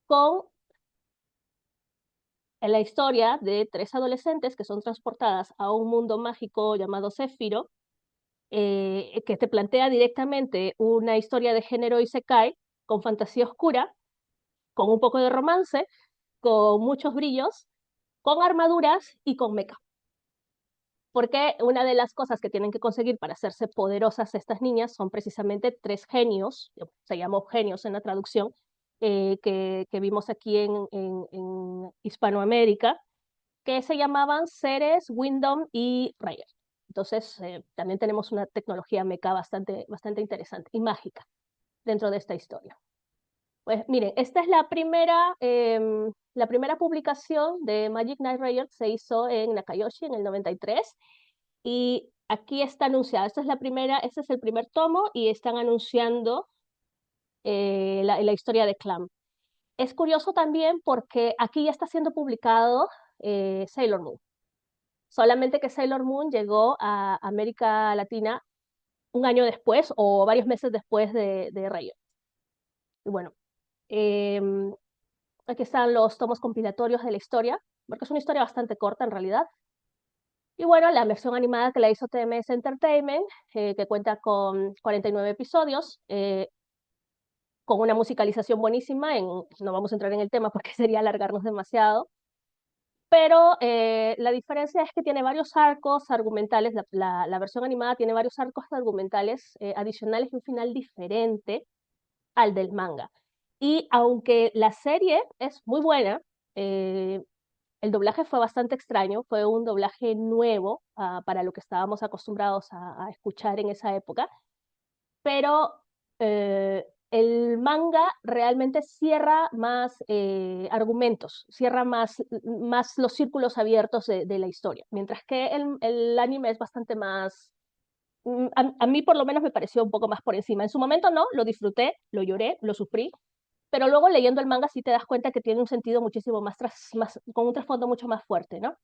con la historia de 3 adolescentes que son transportadas a un mundo mágico llamado Zéfiro, que te plantea directamente una historia de género isekai con fantasía oscura, con un poco de romance, con muchos brillos, con armaduras y con mecha. Porque una de las cosas que tienen que conseguir para hacerse poderosas estas niñas son precisamente 3 genios, se llamó genios en la traducción, que vimos aquí en Hispanoamérica, que se llamaban Ceres, Wyndham y Ryer. Entonces, también tenemos una tecnología mecha bastante interesante y mágica dentro de esta historia. Pues miren, esta es la primera publicación de Magic Knight Rayer, se hizo en Nakayoshi en el 93, y aquí está anunciada, este es el primer tomo, y están anunciando la historia de Clamp. Es curioso también porque aquí ya está siendo publicado Sailor Moon, solamente que Sailor Moon llegó a América Latina un año después o varios meses después de Rayo. Y bueno, em, aquí están los tomos compilatorios de la historia, porque es una historia bastante corta en realidad. Y bueno, la versión animada que la hizo TMS Entertainment, que cuenta con 49 episodios, con una musicalización buenísima. No vamos a entrar en el tema porque sería alargarnos demasiado, pero la diferencia es que tiene varios arcos argumentales, la versión animada tiene varios arcos argumentales adicionales y un final diferente al del manga. Y aunque la serie es muy buena, eh, el doblaje fue bastante extraño, fue un doblaje nuevo para lo que estábamos acostumbrados a escuchar en esa época, pero el manga realmente cierra más argumentos, cierra más los círculos abiertos de la historia, mientras que el anime es bastante más, a mí por lo menos me pareció un poco más por encima. En su momento no, lo disfruté, lo lloré, lo sufrí, pero luego leyendo el manga sí te das cuenta que tiene un sentido muchísimo más con un trasfondo mucho más fuerte, ¿no?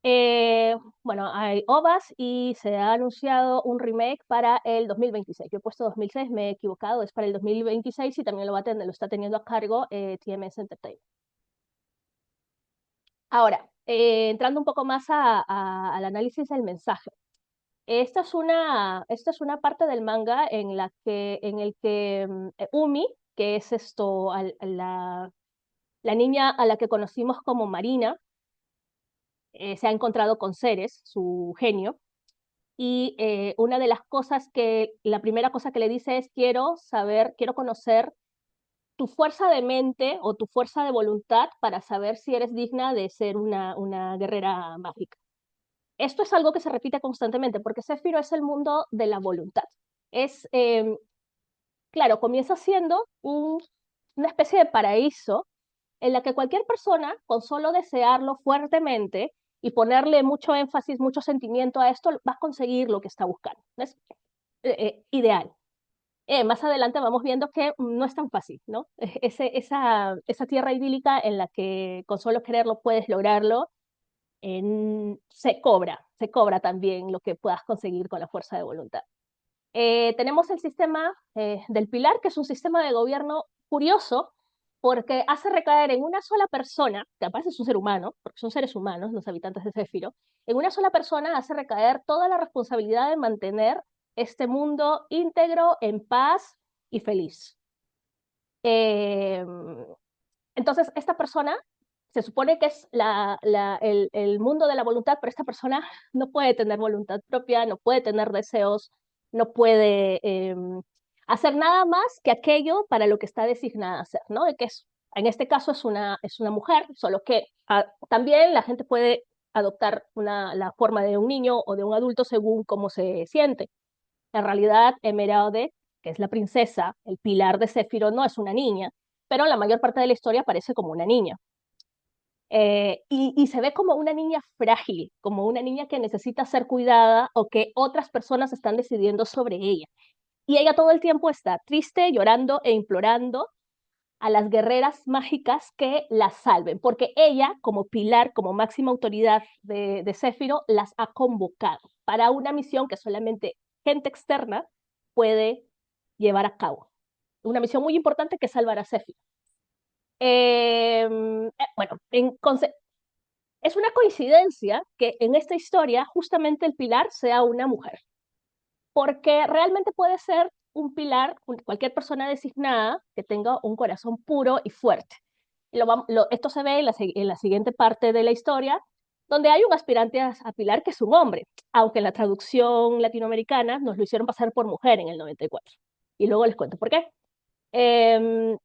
Eh, bueno, hay OVAs y se ha anunciado un remake para el 2026. Yo he puesto 2006, me he equivocado, es para el 2026 y también lo está teniendo a cargo TMS Entertainment. Ahora, entrando un poco más al análisis del mensaje. Esta es una parte del manga en el que Umi, que es la niña a la que conocimos como Marina, se ha encontrado con Ceres, su genio, y una de las cosas la primera cosa que le dice es: quiero conocer tu fuerza de mente o tu fuerza de voluntad para saber si eres digna de ser una guerrera mágica. Esto es algo que se repite constantemente porque Zephyro es el mundo de la voluntad. Es, claro, comienza siendo una especie de paraíso en la que cualquier persona, con solo desearlo fuertemente y ponerle mucho énfasis, mucho sentimiento a esto, va a conseguir lo que está buscando. Es ideal. Más adelante vamos viendo que no es tan fácil, ¿no? Esa tierra idílica en la que con solo quererlo puedes lograrlo, se cobra también lo que puedas conseguir con la fuerza de voluntad. Tenemos el sistema del Pilar, que es un sistema de gobierno curioso, porque hace recaer en una sola persona, que aparte es un ser humano, porque son seres humanos, los habitantes de Céfiro, en una sola persona hace recaer toda la responsabilidad de mantener este mundo íntegro, en paz y feliz. Eh, entonces, esta persona se supone que es el mundo de la voluntad, pero esta persona no puede tener voluntad propia, no puede tener deseos, no puede hacer nada más que aquello para lo que está designada a hacer, ¿no? En este caso es una mujer, solo que también la gente puede adoptar la forma de un niño o de un adulto según cómo se siente. En realidad, Emeraude, que es la princesa, el pilar de Céfiro, no es una niña, pero la mayor parte de la historia parece como una niña. Y se ve como una niña frágil, como una niña que necesita ser cuidada o que otras personas están decidiendo sobre ella. Y ella todo el tiempo está triste, llorando e implorando a las guerreras mágicas que la salven, porque ella, como pilar, como máxima autoridad de Céfiro, las ha convocado para una misión que solamente gente externa puede llevar a cabo. Una misión muy importante que es salvar a Céfiro. Bueno, es una coincidencia que en esta historia justamente el pilar sea una mujer, porque realmente puede ser un pilar, cualquier persona designada que tenga un corazón puro y fuerte. Esto se ve en la siguiente parte de la historia, donde hay un aspirante a pilar que es un hombre, aunque en la traducción latinoamericana nos lo hicieron pasar por mujer en el 94. Y luego les cuento por qué. Eh,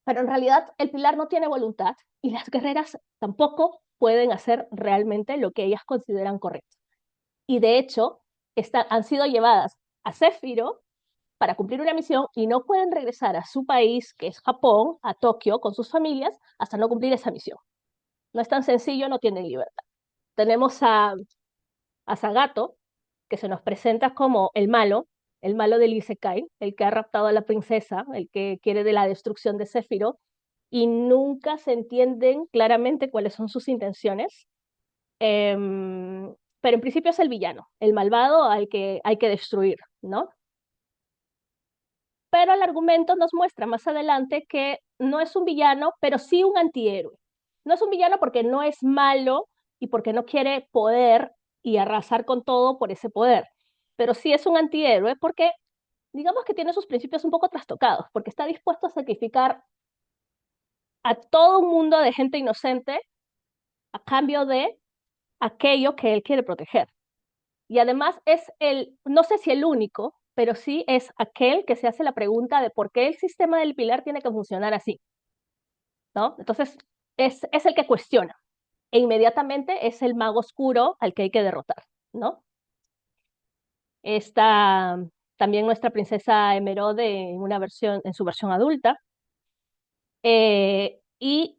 pero en realidad el pilar no tiene voluntad y las guerreras tampoco pueden hacer realmente lo que ellas consideran correcto. y de hecho han sido llevadas a Céfiro para cumplir una misión y no pueden regresar a su país, que es Japón, a Tokio, con sus familias, hasta no cumplir esa misión. No es tan sencillo, no tienen libertad. Tenemos a Sagato, que se nos presenta como el malo del Isekai, el que ha raptado a la princesa, el que quiere de la destrucción de Céfiro, y nunca se entienden claramente cuáles son sus intenciones. Pero en principio es el villano, el malvado al que hay que destruir, ¿no? Pero el argumento nos muestra más adelante que no es un villano, pero sí un antihéroe. No es un villano porque no es malo y porque no quiere poder y arrasar con todo por ese poder, pero sí es un antihéroe porque digamos que tiene sus principios un poco trastocados, porque está dispuesto a sacrificar a todo un mundo de gente inocente a cambio de aquello que él quiere proteger. Y además es no sé si el único, pero sí es aquel que se hace la pregunta de por qué el sistema del pilar tiene que funcionar así, ¿no? Entonces, es el que cuestiona. E inmediatamente es el mago oscuro al que hay que derrotar, ¿no? Está también nuestra princesa Emeraude en su versión adulta. Y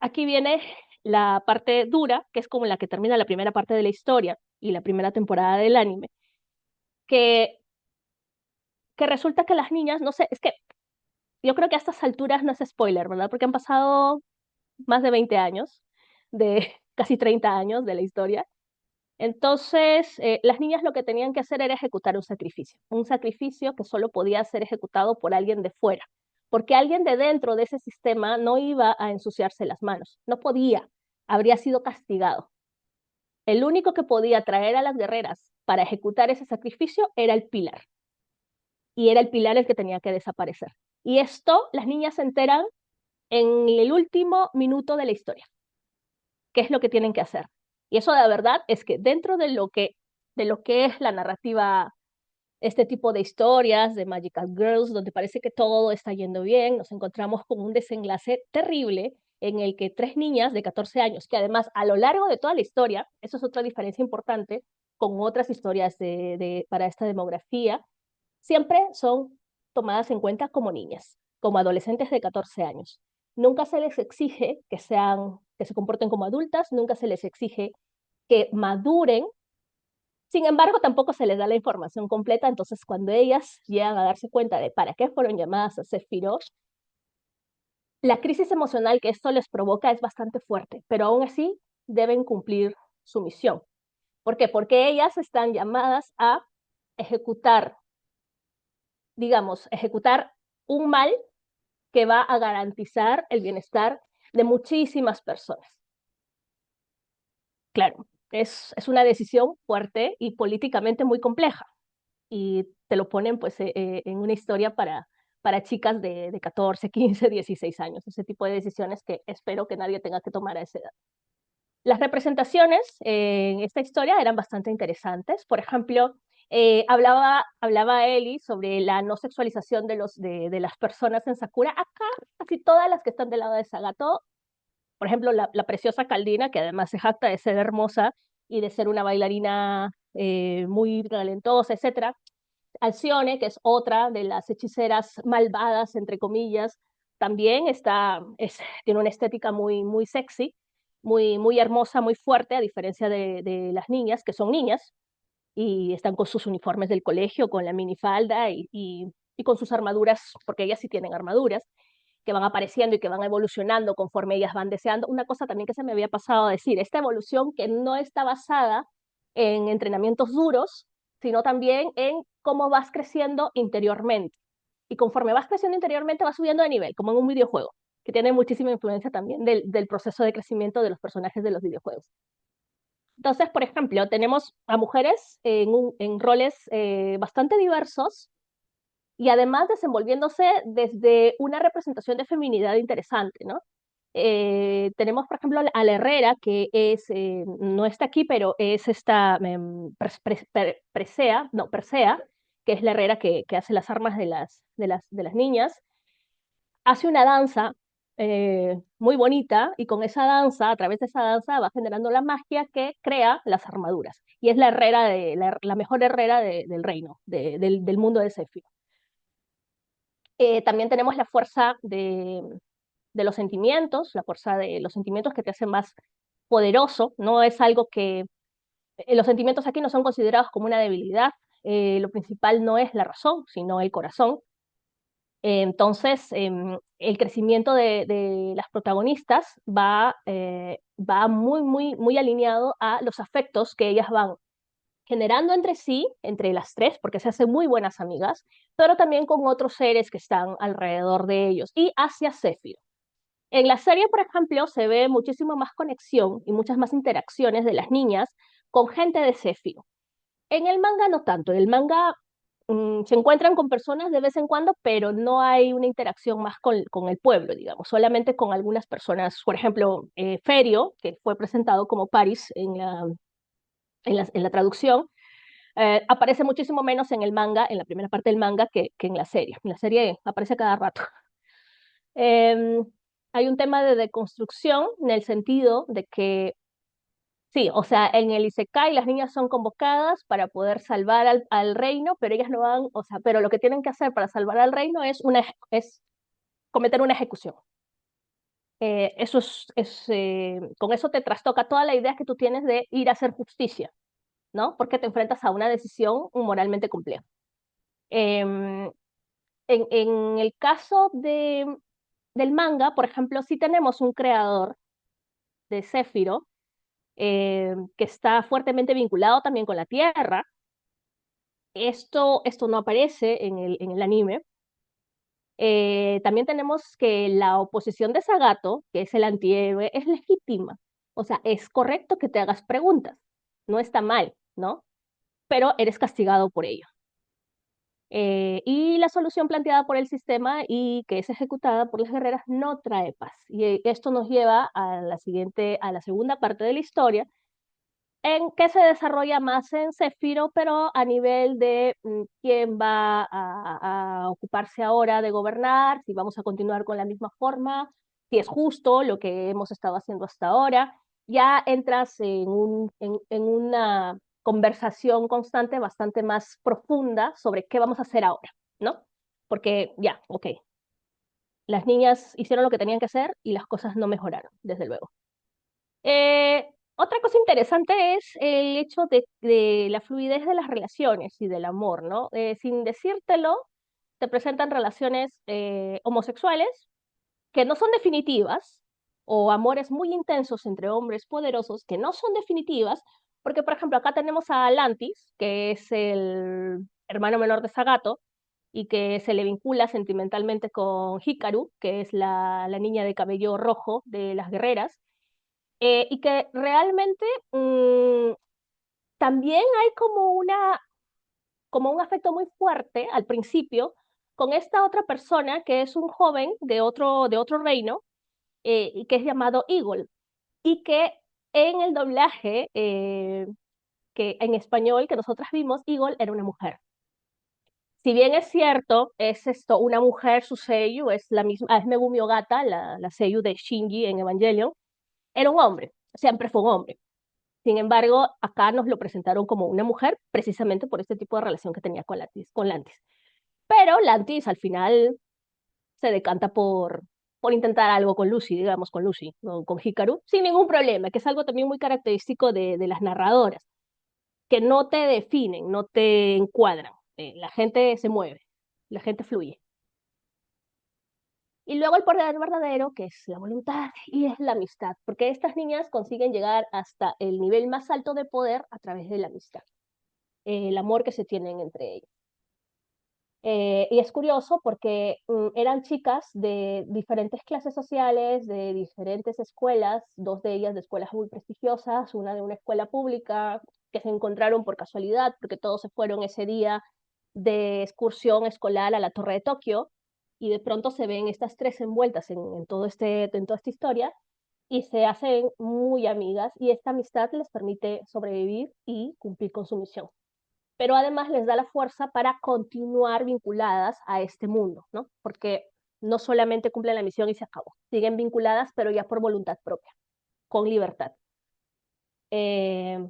aquí viene la parte dura, que es como la que termina la primera parte de la historia y la primera temporada del anime, que que resulta que las niñas, no sé, es que yo creo que a estas alturas no es spoiler, ¿verdad? Porque han pasado más de 20 años, de casi 30 años de la historia. Entonces, las niñas lo que tenían que hacer era ejecutar un sacrificio que solo podía ser ejecutado por alguien de fuera, porque alguien de dentro de ese sistema no iba a ensuciarse las manos, no podía, habría sido castigado. El único que podía traer a las guerreras para ejecutar ese sacrificio era el pilar, y era el pilar el que tenía que desaparecer. Y esto las niñas se enteran en el último minuto de la historia, qué es lo que tienen que hacer. Y eso de verdad es que dentro de lo que es la narrativa, este tipo de historias de Magical Girls, donde parece que todo está yendo bien, nos encontramos con un desenlace terrible en el que tres niñas de 14 años, que además a lo largo de toda la historia, eso es otra diferencia importante con otras historias para esta demografía, siempre son tomadas en cuenta como niñas, como adolescentes de 14 años. Nunca se les exige que se comporten como adultas, nunca se les exige que maduren. Sin embargo, tampoco se les da la información completa, entonces cuando ellas llegan a darse cuenta de para qué fueron llamadas a Sephiroth, la crisis emocional que esto les provoca es bastante fuerte, pero aún así deben cumplir su misión. ¿Por qué? Porque ellas están llamadas a ejecutar, digamos, ejecutar un mal que va a garantizar el bienestar de muchísimas personas. Claro, es una decisión fuerte y políticamente muy compleja. Y te lo ponen pues en una historia para chicas de 14, 15, 16 años. Ese tipo de decisiones que espero que nadie tenga que tomar a esa edad. Las representaciones en esta historia eran bastante interesantes. Por ejemplo, hablaba Eli sobre la no sexualización de las personas en Sakura. Acá, casi todas las que están del lado de Sagato, por ejemplo, la preciosa Caldina, que además se jacta de ser hermosa y de ser una bailarina muy talentosa, etcétera. Alcione, que es otra de las hechiceras malvadas, entre comillas, también tiene una estética muy, muy sexy, muy hermosa, muy fuerte, a diferencia de las niñas, que son niñas, y están con sus uniformes del colegio, con la minifalda y con sus armaduras, porque ellas sí tienen armaduras, que van apareciendo y que van evolucionando conforme ellas van deseando. Una cosa también que se me había pasado a decir, esta evolución que no está basada en entrenamientos duros, sino también en cómo vas creciendo interiormente. Y conforme vas creciendo interiormente, vas subiendo de nivel, como en un videojuego, que tiene muchísima influencia también del proceso de crecimiento de los personajes de los videojuegos. Entonces, por ejemplo, tenemos a mujeres en roles bastante diversos y además desenvolviéndose desde una representación de feminidad interesante, ¿no? Tenemos, por ejemplo, a la Herrera, que no está aquí, pero es esta Presea, no, Persea, que es la Herrera que hace las armas de las niñas. Hace una danza muy bonita, y con esa danza, a través de esa danza, va generando la magia que crea las armaduras. Y es la herrera la mejor herrera del reino, del mundo de Zephyr. También tenemos la fuerza de los sentimientos, la fuerza de los sentimientos que te hacen más poderoso. No es algo que los sentimientos aquí no son considerados como una debilidad. Lo principal no es la razón, sino el corazón. Entonces, el crecimiento de las protagonistas va muy, muy, muy alineado a los afectos que ellas van generando entre sí, entre las tres, porque se hacen muy buenas amigas, pero también con otros seres que están alrededor de ellos y hacia Zephyr. En la serie, por ejemplo, se ve muchísimo más conexión y muchas más interacciones de las niñas con gente de Zephyr. En el manga no tanto, en el manga se encuentran con personas de vez en cuando, pero no hay una interacción más con el pueblo, digamos, solamente con algunas personas. Por ejemplo, Ferio, que fue presentado como Paris en la traducción, aparece muchísimo menos en el manga, en la primera parte del manga, que en la serie. En la serie aparece cada rato. Em, Hay un tema de deconstrucción en el sentido de que, sí, o sea, en el Isekai las niñas son convocadas para poder salvar al reino, pero ellas no van, o sea, pero lo que tienen que hacer para salvar al reino es cometer una ejecución. Eso con eso te trastoca toda la idea que tú tienes de ir a hacer justicia, ¿no? Porque te enfrentas a una decisión moralmente compleja. Em, en el caso del manga, por ejemplo, sí tenemos un creador de Céfiro, que está fuertemente vinculado también con la Tierra. Esto no aparece en el anime. También tenemos que la oposición de Sagato, que es el antihéroe, es legítima. O sea, es correcto que te hagas preguntas. No está mal, ¿no? Pero eres castigado por ello. Y la solución planteada por el sistema y que es ejecutada por las guerreras no trae paz. Y esto nos lleva a a la segunda parte de la historia, en que se desarrolla más en Céfiro, pero a nivel de quién va a ocuparse ahora de gobernar, si vamos a continuar con la misma forma, si es justo lo que hemos estado haciendo hasta ahora. Ya entras en una conversación constante bastante más profunda sobre qué vamos a hacer ahora, ¿no? Porque ya, ok, las niñas hicieron lo que tenían que hacer y las cosas no mejoraron, desde luego. Otra cosa interesante es el hecho de la fluidez de las relaciones y del amor, ¿no? Sin decírtelo, te presentan relaciones homosexuales que no son definitivas, o amores muy intensos entre hombres poderosos que no son definitivas, porque por ejemplo acá tenemos a Lantis, que es el hermano menor de Sagato, y que se le vincula sentimentalmente con Hikaru, que es la niña de cabello rojo de las guerreras, y que realmente también hay como un afecto muy fuerte al principio con esta otra persona que es un joven de otro reino, y que es llamado Eagle, y que en el doblaje, que en español que nosotras vimos, Eagle era una mujer. Si bien es cierto, es esto, una mujer, su seiyuu es la misma, es Megumi Ogata, la seiyuu de Shinji en Evangelion, era un hombre, siempre fue un hombre. Sin embargo, acá nos lo presentaron como una mujer precisamente por este tipo de relación que tenía con Lantis. Pero Lantis al final se decanta por intentar algo con Lucy, digamos, con Lucy, ¿no? Con Hikaru, sin ningún problema, que es algo también muy característico de las narradoras, que no te definen, no te encuadran. La gente se mueve, la gente fluye. Y luego el poder verdadero, que es la voluntad y es la amistad, porque estas niñas consiguen llegar hasta el nivel más alto de poder a través de la amistad, el amor que se tienen entre ellas. Y es curioso porque eran chicas de diferentes clases sociales, de diferentes escuelas, dos de ellas de escuelas muy prestigiosas, una de una escuela pública, que se encontraron por casualidad, porque todos se fueron ese día de excursión escolar a la Torre de Tokio, y de pronto se ven estas tres envueltas en toda esta historia, y se hacen muy amigas, y esta amistad les permite sobrevivir y cumplir con su misión, pero además les da la fuerza para continuar vinculadas a este mundo, ¿no? Porque no solamente cumplen la misión y se acabó, siguen vinculadas, pero ya por voluntad propia, con libertad. Eh,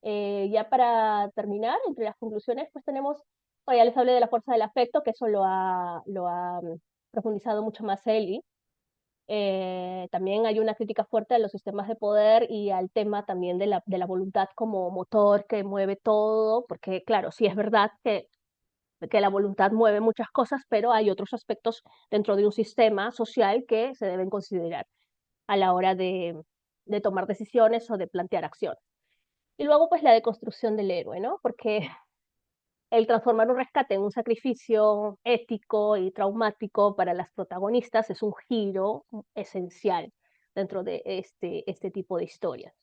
ya para terminar, entre las conclusiones, pues tenemos, bueno, ya les hablé de la fuerza del afecto, que eso lo ha profundizado mucho más Eli. También hay una crítica fuerte a los sistemas de poder y al tema también de la voluntad como motor que mueve todo, porque claro, sí es verdad que la voluntad mueve muchas cosas, pero hay otros aspectos dentro de un sistema social que se deben considerar a la hora de tomar decisiones o de plantear acciones. Y luego, pues, la deconstrucción del héroe, ¿no? Porque el transformar un rescate en un sacrificio ético y traumático para las protagonistas es un giro esencial dentro de este tipo de historias.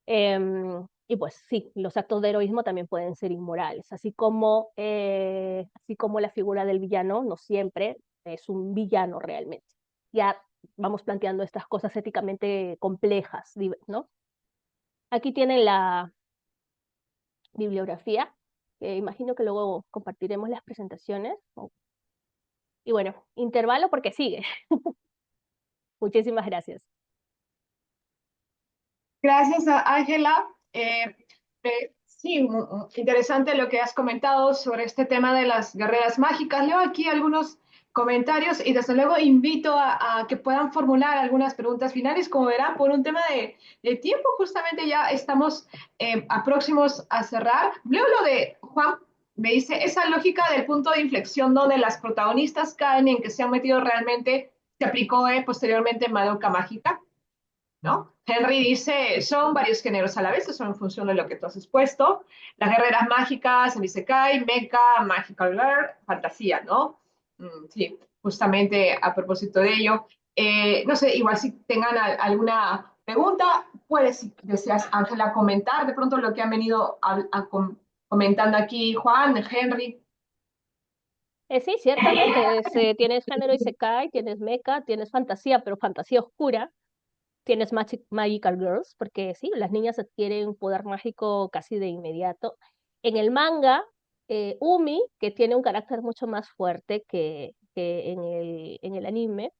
Y pues sí, los actos de heroísmo también pueden ser inmorales, así como la figura del villano no siempre es un villano realmente. Ya vamos planteando estas cosas éticamente complejas, ¿no? Aquí tienen la bibliografía, que imagino que luego compartiremos las presentaciones. Y bueno, intervalo porque sigue. Muchísimas gracias. Gracias, Ángela. Sí, interesante lo que has comentado sobre este tema de las guerreras mágicas. Leo aquí algunos comentarios y desde luego invito a que puedan formular algunas preguntas finales. Como verán, por un tema de tiempo, justamente ya estamos a próximos a cerrar. Leo lo de Juan, me dice, esa lógica del punto de inflexión donde las protagonistas caen en que se han metido realmente, se aplicó posteriormente en Madoka Mágica. ¿No? Henry dice, son varios géneros a la vez, eso en función de lo que tú has expuesto. Las guerreras mágicas, el Isekai, Mecha, Magical Girl, fantasía, ¿no? Sí, justamente a propósito de ello. No sé, igual si tengan alguna pregunta, puedes, si deseas, Ángela, comentar de pronto lo que han venido comentando aquí Juan, Henry. Sí, ciertamente, tienes género isekai, tienes mecha, tienes fantasía, pero fantasía oscura, tienes Magical Girls, porque sí, las niñas adquieren un poder mágico casi de inmediato. En el manga, Umi, que tiene un carácter mucho más fuerte que en el anime,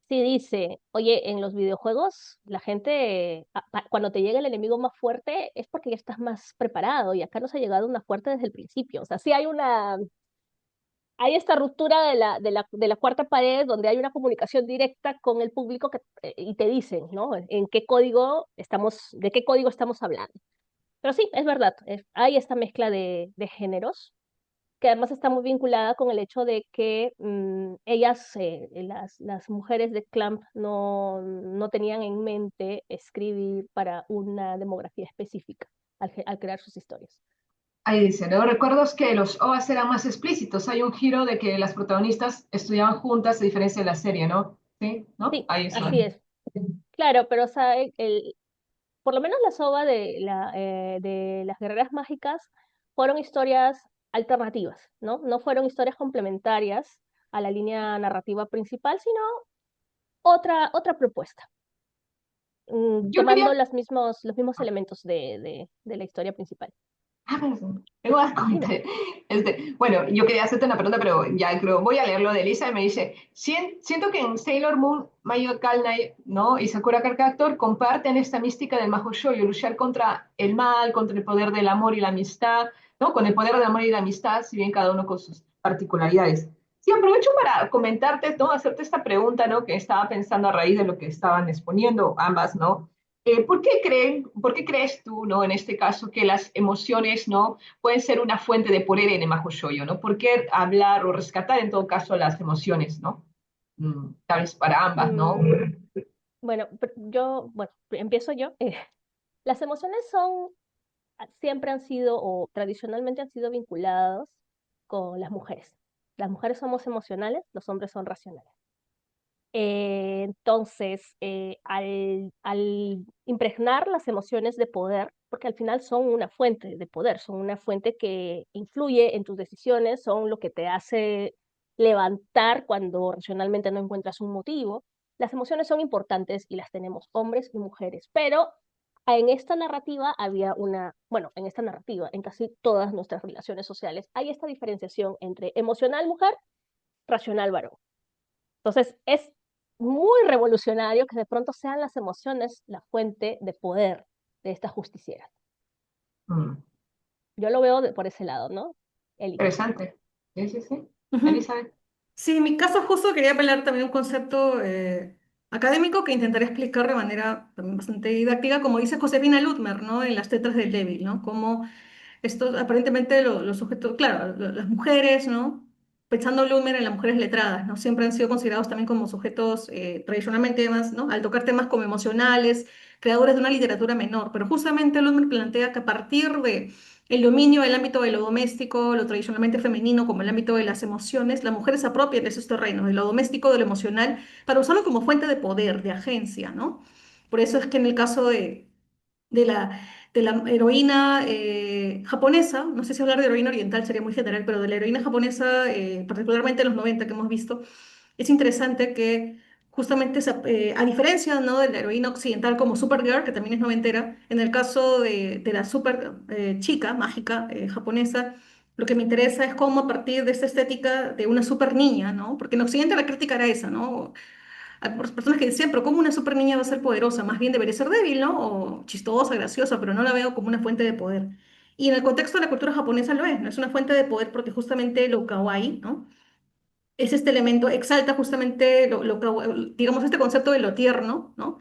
sí dice, oye, en los videojuegos la gente, cuando te llega el enemigo más fuerte es porque ya estás más preparado y acá nos ha llegado una fuerte desde el principio. O sea, sí hay esta ruptura de la cuarta pared donde hay una comunicación directa con el público y te dicen, ¿no? De qué código estamos hablando. Pero sí, es verdad, hay esta mezcla de géneros que además está muy vinculada con el hecho de que ellas, las mujeres de Clamp, no tenían en mente escribir para una demografía específica al crear sus historias. Ahí dice, ¿no? Recuerdos que los OVAs eran más explícitos. Hay un giro de que las protagonistas estudiaban juntas, a diferencia de la serie, ¿no? Sí, ¿no? Sí, Ahí está. así es. Claro, pero o sea, por lo menos la soga de las guerreras mágicas fueron historias alternativas, ¿no? No fueron historias complementarias a la línea narrativa principal, sino otra propuesta, Yo quería tomando los mismos elementos de la historia principal. tengo más Dime. comentarios. Bueno, yo quería hacerte una pregunta, pero ya creo, voy a leerlo de Elisa y me dice, siento que en Sailor Moon, Magical Knight, ¿no? Y Sakura Card Captor comparten esta mística del Mahou Shoujo, luchar contra el mal, contra el poder del amor y la amistad, ¿no? Con el poder del amor y la amistad, si bien cada uno con sus particularidades. Sí, aprovecho para comentarte, ¿no? Hacerte esta pregunta, ¿no? Que estaba pensando a raíz de lo que estaban exponiendo ambas, ¿no? ¿Por qué crees tú, ¿no? En este caso, que las emociones, ¿no? Pueden ser una fuente de poder en el Mahou Shoujo, ¿no? ¿Por qué hablar o rescatar en todo caso las emociones, ¿no? Tal vez para ambas, ¿no? Mm, bueno, bueno, empiezo yo. Las emociones siempre han sido o tradicionalmente han sido vinculadas con las mujeres. Las mujeres somos emocionales, los hombres son racionales. Entonces, al impregnar las emociones de poder, porque al final son una fuente de poder, son una fuente que influye en tus decisiones, son lo que te hace levantar cuando racionalmente no encuentras un motivo. Las emociones son importantes y las tenemos hombres y mujeres, pero en esta narrativa bueno, en esta narrativa, en casi todas nuestras relaciones sociales, hay esta diferenciación entre emocional mujer racional varón. Entonces, es muy revolucionario que de pronto sean las emociones la fuente de poder de esta justiciera. Mm, Yo lo veo por ese lado, ¿no? Eli. interesante. Sí, sí, sí. Ujú. Elizabeth. Sí, en mi caso justo quería apelar también a un concepto académico que intentaré explicar de manera también bastante didáctica, como dice Josefina Ludmer, ¿no? En Las tetas del débil, ¿no? Como estos, aparentemente los sujetos, claro, las mujeres, ¿no? Pensando Lumer en las mujeres letradas, ¿no? Siempre han sido considerados también como sujetos tradicionalmente más, ¿no? Al tocar temas como emocionales, creadores de una literatura menor. Pero justamente Lumer plantea que a partir de el dominio del ámbito de lo doméstico, lo tradicionalmente femenino, como el ámbito de las emociones, las mujeres se apropian de esos terrenos, de lo doméstico, de lo emocional, para usarlo como fuente de poder, de agencia, ¿no? Por eso es que en el caso de la, de la heroína japonesa, no sé si hablar de heroína oriental sería muy general, pero de la heroína japonesa, particularmente en los 90 que hemos visto, es interesante que justamente a diferencia, ¿no? De la heroína occidental como Supergirl, que también es noventera, en el caso de la super chica mágica japonesa, lo que me interesa es cómo a partir de esta estética de una super niña, ¿no? Porque en Occidente la crítica era esa, ¿no? Hay personas que decían, pero ¿cómo una super niña va a ser poderosa? Más bien debería ser débil, ¿no? O chistosa, graciosa, pero no la veo como una fuente de poder. Y en el contexto de la cultura japonesa lo es, ¿no? Es una fuente de poder porque justamente lo kawaii, ¿no? Es este elemento, exalta justamente digamos, este concepto de lo tierno, ¿no?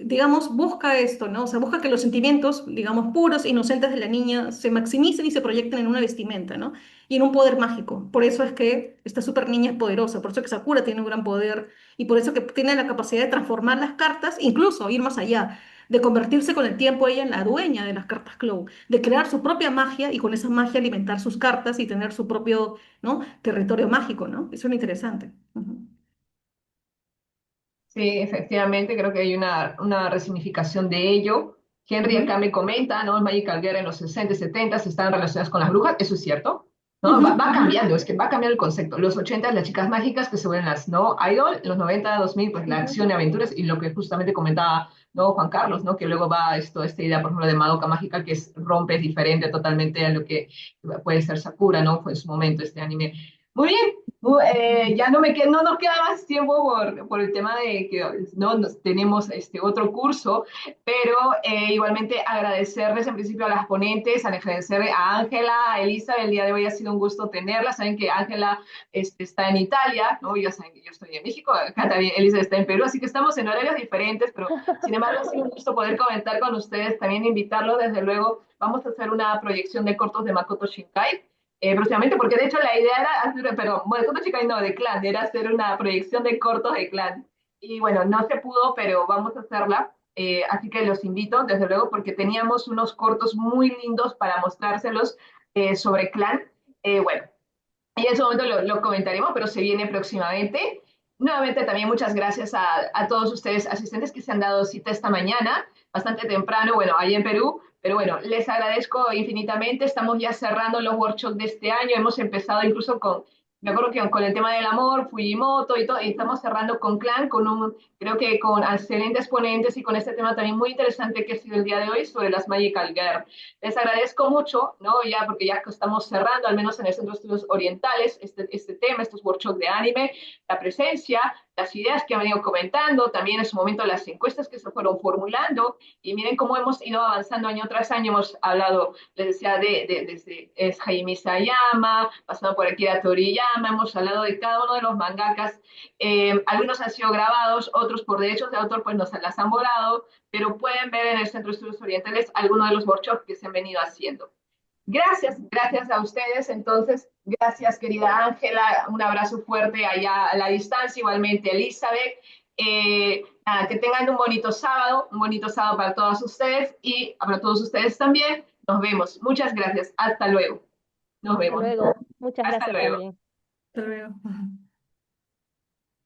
Digamos, busca esto, ¿no? O sea, busca que los sentimientos, digamos, puros, inocentes de la niña se maximicen y se proyecten en una vestimenta, ¿no? Y en un poder mágico. Por eso es que esta super niña es poderosa, por eso que Sakura tiene un gran poder y por eso que tiene la capacidad de transformar las cartas, incluso ir más allá, de convertirse con el tiempo ella en la dueña de las cartas Clow, de crear su propia magia y con esa magia alimentar sus cartas y tener su propio, ¿no? Territorio mágico, ¿no? Eso es lo interesante. Ujú. Sí, efectivamente, creo que hay una resignificación de ello. Henry acá Ujú. me comenta, ¿no? El Magical Girl en los 60 y 70 estaban relacionadas con las brujas, eso es cierto, ¿no? Ujú, Va ujú, cambiando, es que va cambiando el concepto. Los 80 las chicas mágicas que se vuelven las, ¿no? Idol, los 90, 2000, pues la Ujú. acción y aventuras, y lo que justamente comentaba, ¿no? Juan Carlos, ¿no? Que luego va esta idea, por ejemplo, de Madoka Mágica, que rompe, es diferente totalmente a lo que puede ser Sakura, ¿no? Fue en su momento este anime. Muy bien, ya no nos queda más tiempo por el tema de que no tenemos otro curso, pero igualmente agradecerles en principio a las ponentes, agradecer a Ángela, a Elisa, el día de hoy ha sido un gusto tenerla. Saben que Ángela está en Italia, ¿no? Ya saben que yo estoy en México, acá también Elisa está en Perú, así que estamos en horarios diferentes, pero sin embargo ha sido un gusto poder comentar con ustedes, también invitarlos, desde luego, vamos a hacer una proyección de cortos de Makoto Shinkai próximamente, porque de hecho la idea era hacer, perdón, bueno, Koto Chikai no, de Clan, era hacer una proyección de cortos de Clan. Y bueno, no se pudo, pero vamos a hacerla. Así que los invito, desde luego, porque teníamos unos cortos muy lindos para mostrárselos sobre Clan. Bueno, y en su momento lo comentaremos, pero se viene próximamente. Nuevamente también muchas gracias a todos ustedes asistentes que se han dado cita esta mañana, bastante temprano, bueno, allá en Perú, pero bueno, les agradezco infinitamente. Estamos ya cerrando los workshops de este año, hemos empezado incluso me acuerdo que con el tema del amor, Fujimoto y todo, y estamos cerrando con Clan, creo que con excelentes ponentes y con este tema también muy interesante que ha sido el día de hoy sobre las Magical Girl. Les agradezco mucho, ¿no? Ya porque ya estamos cerrando, al menos en el Centro de Estudios Orientales, este tema, estos workshops de anime, la presencia, las ideas que han venido comentando, también en su momento las encuestas que se fueron formulando, y miren cómo hemos ido avanzando año tras año. Hemos hablado, les decía, desde Jaime Sayama, pasando por Akira Toriyama, hemos hablado de cada uno de los mangakas. Algunos han sido grabados, otros por derechos de autor pues nos las han volado, pero pueden ver en el Centro de Estudios Orientales algunos de los workshops que se han venido haciendo. Gracias a ustedes. Entonces, gracias, querida Ángela. Un abrazo fuerte allá a la distancia, igualmente, Elizabeth. Nada, que tengan un bonito sábado para todos ustedes y para todos ustedes también. Nos vemos. Muchas gracias. Hasta luego. Nos Hasta vemos. luego. Muchas Hasta gracias luego. también. hasta luego.